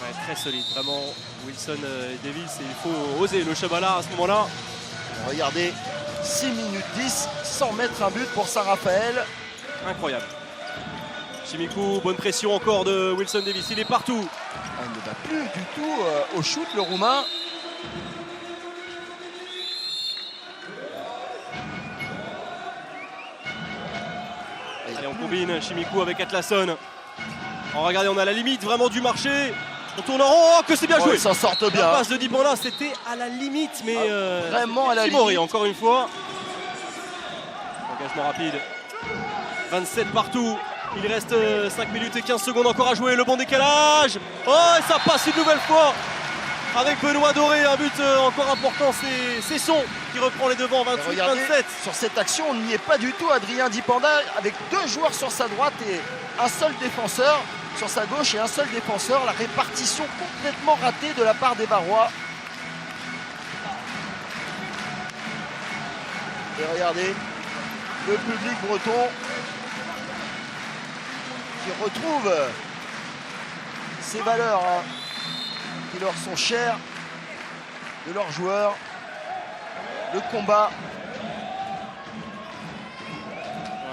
Ouais, très solide, vraiment Wilson Davis. Et il faut oser le Chabala à ce moment-là.
Regardez, 6 minutes 10 sans mettre un but pour Saint-Raphaël.
Incroyable. Chimikou, bonne pression encore de Wilson Davis, il est partout.
Il ne va plus du tout au shoot, le Roumain.
Allez, on combine Chimikou avec Atlasson. Oh, regardez, on a la limite vraiment du marché. On tourne en rond, oh, que c'est bien joué.
Ils s'en sortent bien.
La passe de Dipanda, c'était à la limite, mais
vraiment à la
Timori,
limite.
encore une fois. Engagement rapide. 27 partout. Il reste 5 minutes et 15 secondes encore à jouer. Le bon décalage. Oh, et ça passe une nouvelle fois avec Benoît Doré. Un but encore important. C'est Cesson qui reprend les devants. 28-27.
Sur cette action, on n'y est pas du tout. Adrien Dipanda avec 2 joueurs sur sa droite et un seul défenseur sur sa gauche et un seul défenseur. La répartition complètement ratée de la part des Barrois. Et regardez, le public breton qui retrouve ces valeurs qui leur sont chères de leurs joueurs. Le combat.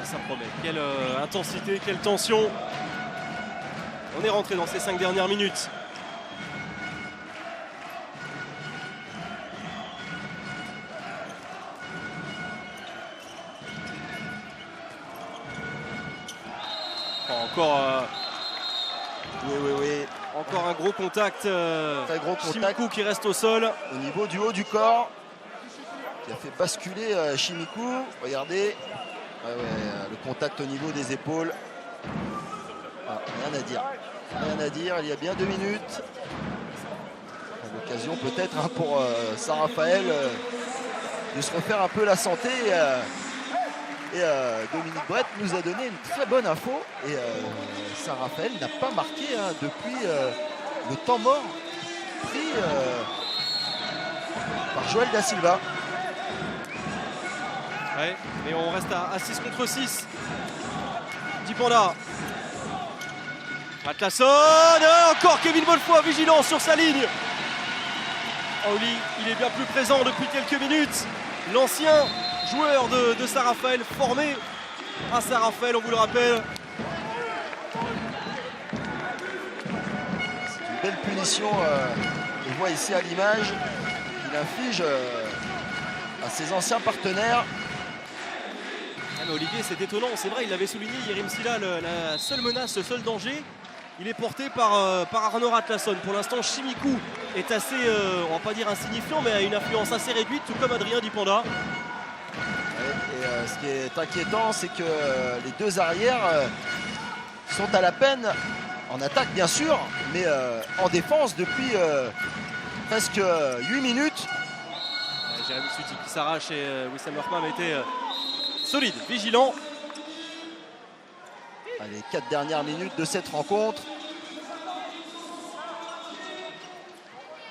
Ça promet. Quelle intensité, quelle tension. On est rentré dans ces 5 dernières minutes. Encore,
oui.
Encore un gros contact.
Très gros contact.
Chimikou qui reste au sol.
Au niveau du haut du corps. Qui a fait basculer Chimikou. Regardez. Le contact au niveau des épaules. Rien à dire. Rien à dire. Il y a bien 2 minutes. L'occasion peut-être pour Saint-Raphaël de se refaire un peu la santé. Et Dominique Brett nous a donné une très bonne info. Et Saint-Raphaël n'a pas marqué depuis le temps mort pris par Joël Da Silva.
Ouais, mais on reste à 6 contre 6. Dipanda. Atlasson. Encore Kevin Bonnefoy vigilant sur sa ligne. Auli, il est bien plus présent depuis quelques minutes. L'ancien joueur de Saint-Raphaël, formé à Saint-Raphaël, on vous le rappelle.
belle punition, on voit ici à l'image, qu'il inflige à ses anciens partenaires.
Ah mais Olivier, c'est étonnant, c'est vrai, il l'avait souligné, Yerim Silla, la seule menace, le seul danger, il est porté par Arnaud Ratlasson. Pour l'instant, Chimikou est assez, on va pas dire insignifiant, mais a une influence assez réduite, tout comme Adrien Dipanda.
Et ce qui est inquiétant, c'est que les deux arrières sont à la peine, en attaque bien sûr, mais en défense depuis presque 8 minutes.
Jérémy Suti qui s'arrache et Wissam Lerma a été solide, vigilant.
Les 4 dernières minutes de cette rencontre.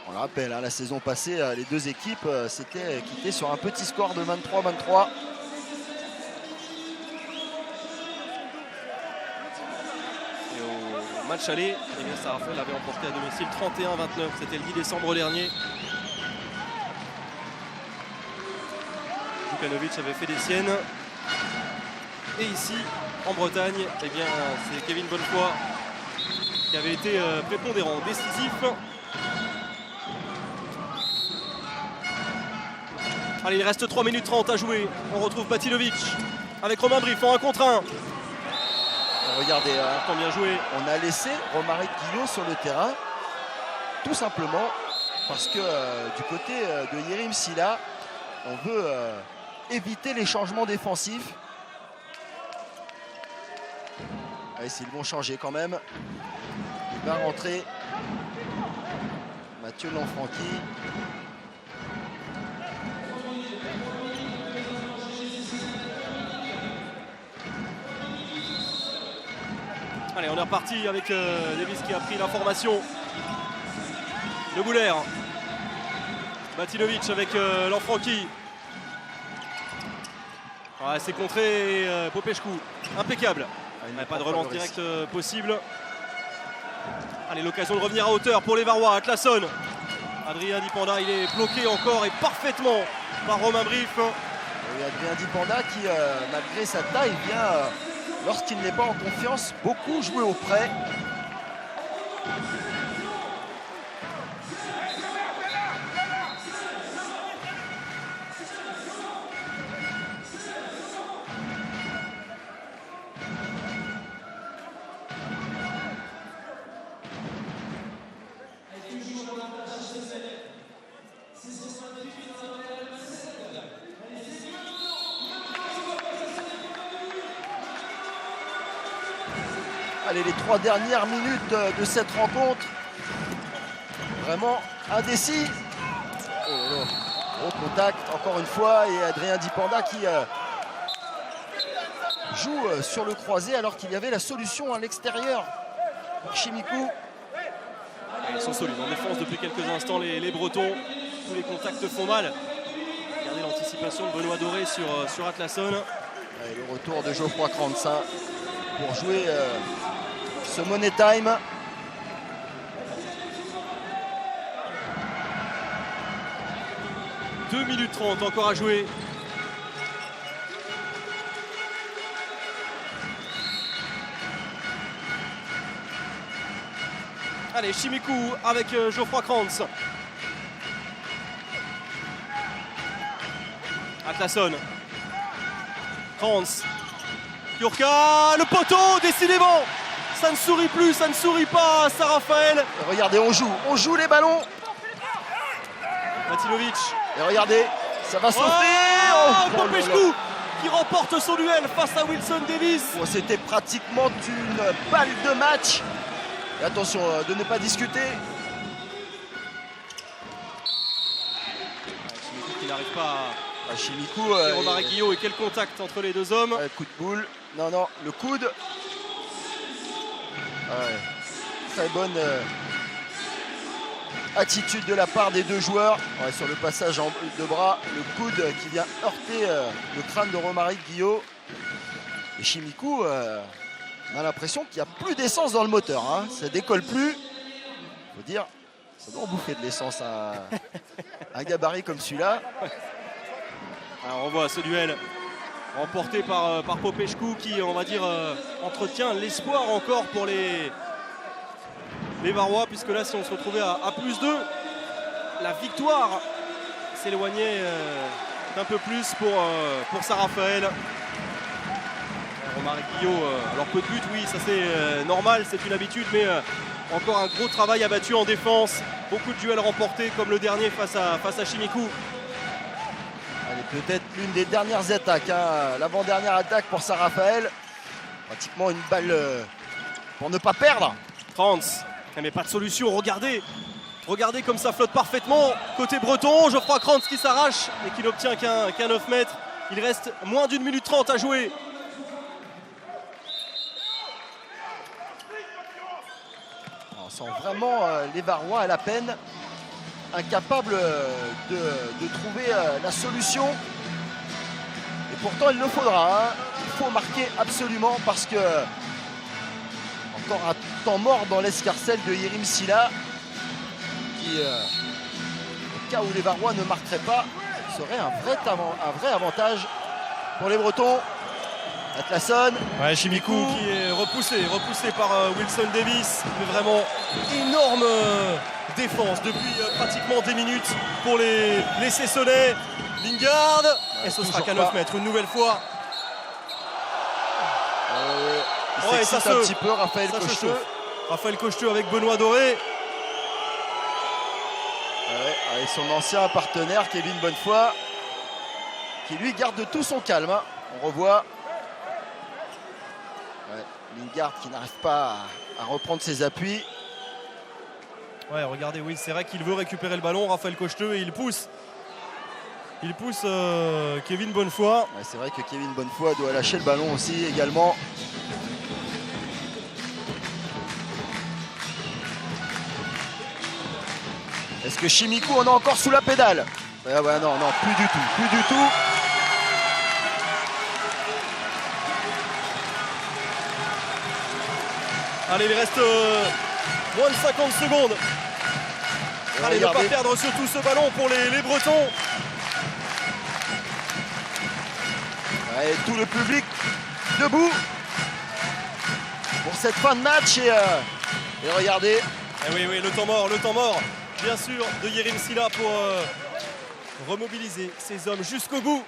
On le rappelle, hein, la saison passée, les deux équipes s'étaient quittées sur un petit score de 23-23.
Et au match aller, Sarafel avait emporté à domicile 31-29. C'était le 10 décembre dernier. Djukanovic avait fait des siennes. Et ici, en Bretagne, eh bien, c'est Kevin Bonnefoy qui avait été prépondérant, décisif. Allez, il reste 3 minutes 30 à jouer. On retrouve Batilovic avec Romain Brief en 1 contre 1.
Regardez,
bien joué.
On a laissé Romaric Guillot sur le terrain, tout simplement parce que du côté de Yerim Silla, on veut éviter les changements défensifs. Allez, s'ils vont changer quand même. Il va rentrer Mathieu Lanfranchi.
Allez, on est reparti avec Davis qui a pris l'information. Le Bouler. Batilovic avec Lanfranchi. Ouais, c'est contré Popescu. Impeccable. Pas de relance directe possible. Allez, l'occasion de revenir à hauteur pour les Varois. Atlasson. Adrien Dipanda, il est bloqué encore et parfaitement par Romain Brief.
Et Adrien Dipanda qui, malgré sa taille, vient, lorsqu'il n'est pas en confiance, beaucoup jouer au près. Allez, les 3 dernières minutes de cette rencontre, vraiment indécis. Gros contact encore une fois, et Adrien Dipanda qui joue sur le croisé alors qu'il y avait la solution à l'extérieur pour Chimikou.
Ils sont solides en défense depuis quelques instants, les Bretons. Tous les contacts font mal. Regardez l'anticipation de Benoît Doré sur Atlasson.
Et le retour de Geoffroy Cranssin pour jouer ce Money Time.
« 2 minutes 30 encore à jouer. Allez, Chimikou avec Geoffroy Kranz. Atlasson. Kranz. Yurka, le poteau, décidément. Ça ne sourit plus, ça ne sourit pas, Saint-Raphaël.
Regardez, on joue les ballons.
Batilovic.
Et regardez, ça va s'offrir.
Popescu qui remporte son duel face à Wilson Davis.
Bon, c'était pratiquement une balle de match. Et attention de ne pas discuter.
Chimikou qui n'arrive pas à...
Chimikou.
Romaric Guillot, et quel contact entre les deux hommes.
Coup de boule. Non, le coude. Ouais. Très bonne attitude de la part des deux joueurs. Ouais, sur le passage de bras, le coude qui vient heurter le crâne de Romaric Guillot. Et Chimikou, on a l'impression qu'il n'y a plus d'essence dans le moteur. Hein. Ça décolle plus. Faut dire, ça doit en bouffer de l'essence un gabarit comme celui-là.
Alors on voit ce duel remporté par Popescu qui, on va dire, entretient l'espoir encore pour les les Varois, puisque là, si on se retrouvait à +2, la victoire s'éloignait d'un peu plus pour Saint-Raphaël. Romaric Guillot, alors peu de buts, oui, ça c'est normal, c'est une habitude, mais encore un gros travail abattu en défense. Beaucoup de duels remportés, comme le dernier face à Chimikou.
Allez, peut-être l'une des dernières attaques, hein. L'avant-dernière attaque pour Saint-Raphaël. Pratiquement une balle pour ne pas perdre.
Krantz, mais pas de solution, regardez comme ça flotte parfaitement. Côté breton, Geoffroy Krantz qui s'arrache et qui n'obtient qu'un 9 mètres. Il reste moins d'1 minute 30 à jouer.
On sent vraiment les Varois à la peine, incapables de trouver la solution. Et pourtant il le faudra, hein. Il faut marquer absolument parce que encore un temps mort dans l'escarcelle de Yerim Silla qui, au cas où les Varois ne marqueraient pas, serait un vrai avantage pour les Bretons. Atlasson,
ouais, Chimikou qui est repoussé par Wilson Davis. Mais vraiment énorme défense depuis pratiquement des minutes pour les Cessonnais. Lingard, et ce sera qu'à 9 mètres une nouvelle fois.
Il s'excite un petit peu, Raphaël Cocheteux.
Raphaël Cocheteux avec Benoît Doré.
Ouais, avec son ancien partenaire Kevin Bonnefoy, qui lui garde tout son calme, hein. On revoit Lingard qui n'arrive pas à reprendre ses appuis.
Ouais, regardez, oui, c'est vrai qu'il veut récupérer le ballon, Raphaël Cocheteux, et il pousse Kevin Bonnefoy.
Ouais, c'est vrai que Kevin Bonnefoy doit lâcher le ballon aussi également. Est-ce que Chimikou en a encore sous la pédale? Ouais, non, plus du tout.
Allez, il reste moins de 50 secondes. Allez, ne pas perdre surtout ce ballon pour les Bretons.
Ouais, tout le public debout pour cette fin de match. Et regardez.
Et oui, le temps mort, bien sûr, de Yerim Silla pour remobiliser ses hommes jusqu'au bout.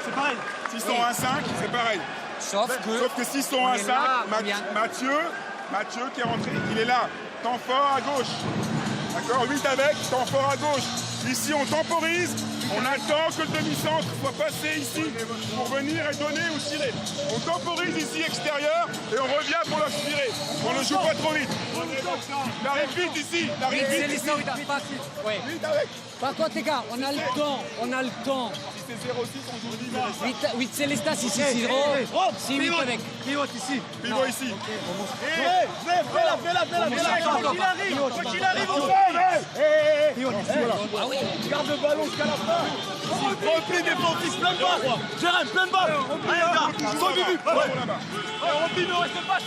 C'est pareil. S'ils sont 1-5, c'est pareil. Sauf que s'ils sont 1-5, Mathieu qui est rentré, il est là. Temps fort à gauche. D'accord, 8 avec, temps fort à gauche. Ici, on temporise. On attend que le demi-centre soit passé ici pour venir et donner ou tirer. On temporise ici extérieur et on revient pour leur tirer. On ne joue pas trop vite. Il arrive vite ici. Il arrive vite ici. Vite avec.
Par contre, les gars, on a le temps.
Si c'est 0-6, on joue 10
8 Célestas ici, 6-0. 6-8 avec.
Pivot ici. Pivot ici.
Fais-la. Quoi qu'il arrive, on
Ah oui.
garde le ballon jusqu'à la fin. Repli défensif, plein de balles. Jérém, plein de balles. Allez, gars, sans du but. Repli, ne reste pas.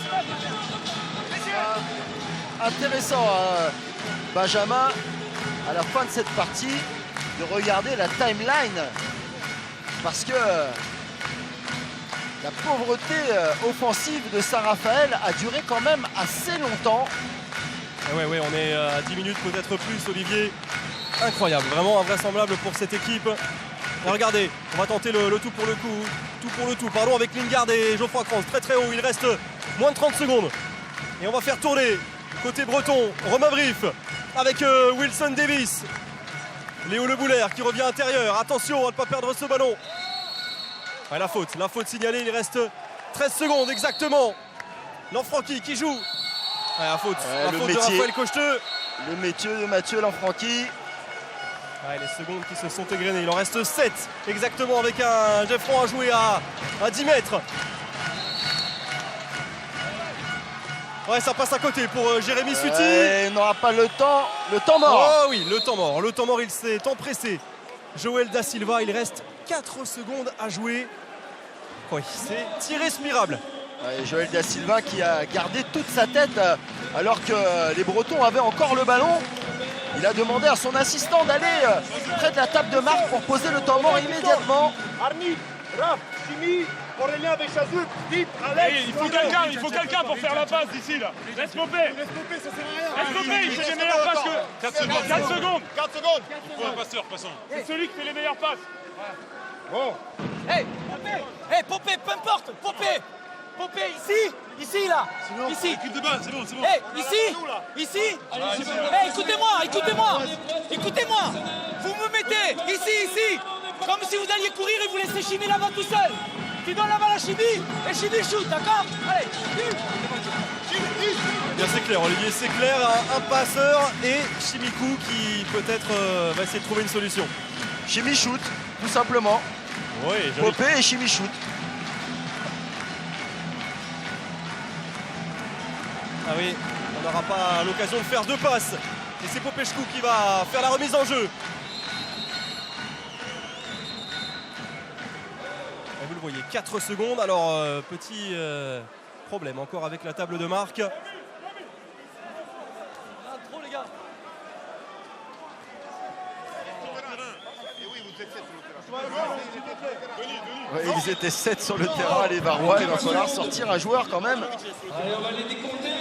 Intéressant, Benjamin, à la fin de cette partie, de regarder la timeline. Parce que la pauvreté offensive de Saint-Raphaël a duré quand même assez longtemps.
Et ouais, on est à 10 minutes, peut-être plus, Olivier. Incroyable, vraiment invraisemblable pour cette équipe. Et regardez, on va tenter le tout pour le tout. Pardon, avec Lingard et Geoffroy Krantz, très haut. Il reste moins de 30 secondes. Et on va faire tourner côté breton, Romain Brief avec Wilson Davis. Léo Leboulaire qui revient intérieur. Attention à ne pas perdre ce ballon. Ouais, la faute signalée, il reste 13 secondes exactement. Lanfranchi qui joue. Ouais, la faute de Raphaël Cocheteux.
Le métier de Mathieu Lanfranchi.
Ouais, les secondes qui se sont égrenées. Il en reste 7 exactement avec un Geoffroy à jouer à 10 mètres. Ouais, ça passe à côté pour Jérémy Suti.
Il n'aura pas le temps mort.
Oh oui, le temps mort, il s'est empressé. Joël Da Silva, il reste 4 secondes à jouer. Oui, c'est irrespirable.
Ouais, Joël Da Silva qui a gardé toute sa tête alors que les Bretons avaient encore le ballon. Il a demandé à son assistant d'aller près de la table de marque pour poser le temps mort immédiatement.
Il faut quelqu'un pour faire la passe d'ici là. Laisse Popé, ça sert à rien. Laisse Popé, il fait des meilleures passes que. 4 secondes. Il faut un passeur, passant. C'est celui qui fait les meilleures passes.
Bon. Hey, Popé, peu importe, Popé, ici là, ici.
Équipe de balle, c'est bon.
Hey, ici. Hey, écoutez-moi. Vous me mettez ici, comme si vous alliez courir et vous laissez Chimi là-bas tout seul. Tu donnes la balle à Chimi et Chimi shoot, d'accord? Allez.
Bien, c'est clair, Olivier, c'est clair. Un passeur et Chimikou qui peut-être va essayer de trouver une solution.
Chimi shoot, tout simplement.
Oui,
Popé et Chimi shoot.
Ah oui, on n'aura pas l'occasion de faire deux passes. Et c'est Popescu qui va faire la remise en jeu. Et vous le voyez, 4 secondes. Alors, petit problème encore avec la table de marque.
Trop les gars.
Ouais, ils étaient 7 sur le terrain, les Varois. Il va falloir sortir un joueur quand même.
Allez, on va les décompter.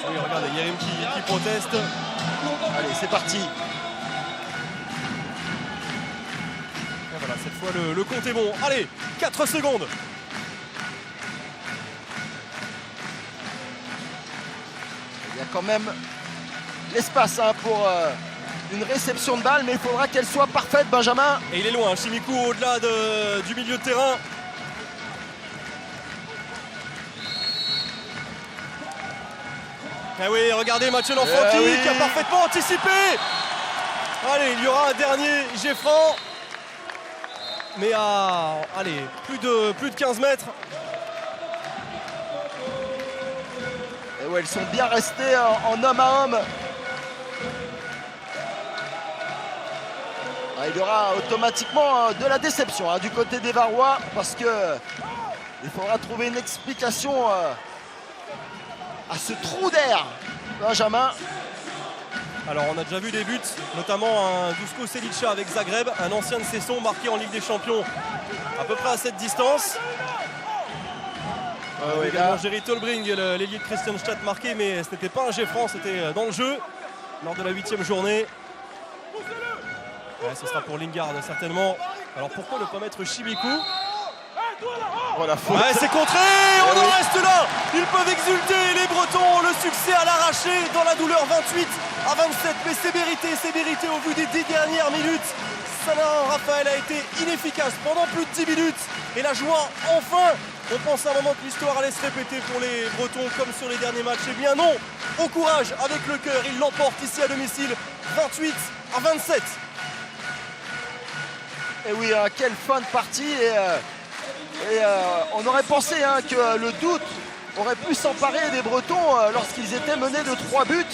Oui, regardez, Yerim qui proteste.
Allez, c'est parti.
Et voilà, cette fois le compte est bon. Allez, 4 secondes.
Il y a quand même l'espace pour une réception de balle, mais il faudra qu'elle soit parfaite, Benjamin.
Et il est loin, Chimikou au-delà du milieu de terrain. Ah oui, regardez Mathieu Lanfranchi qui a parfaitement anticipé. Allez, il y aura un dernier jet franc. Mais à plus de 15 mètres.
Et ouais, ils sont bien restés en homme à homme. Il y aura automatiquement de la déception du côté des Varois parce que il faudra trouver une explication à ce trou d'air, Benjamin.
Alors on a déjà vu des buts, notamment un Dusko Selica avec Zagreb, un ancien de Cesson marqué en Ligue des Champions à peu près à cette distance. Également Jerry Tolbring, l'ailier de Christianstadt marqué, mais ce n'était pas un jet franc, c'était dans le jeu lors de la 8e journée. Ouais, ce sera pour Lingard certainement. Alors pourquoi ne pas mettre Chimikou?
Oh, la faute.
Ouais, c'est contré, on en reste là. Ils peuvent exulter, les Bretons, le succès à l'arraché dans la douleur, 28 à 27. Mais c'est mérité au vu des 10 dernières minutes. Salah Raphaël a été inefficace pendant plus de 10 minutes. Et la joie, enfin, on pense à un moment que l'histoire allait se répéter pour les Bretons comme sur les derniers matchs. Eh bien non, au courage, avec le cœur, ils l'emportent ici à domicile, 28 à 27.
Et oui, quelle fin de partie. Et on aurait pensé que le doute aurait pu s'emparer des Bretons lorsqu'ils étaient menés de 3 buts.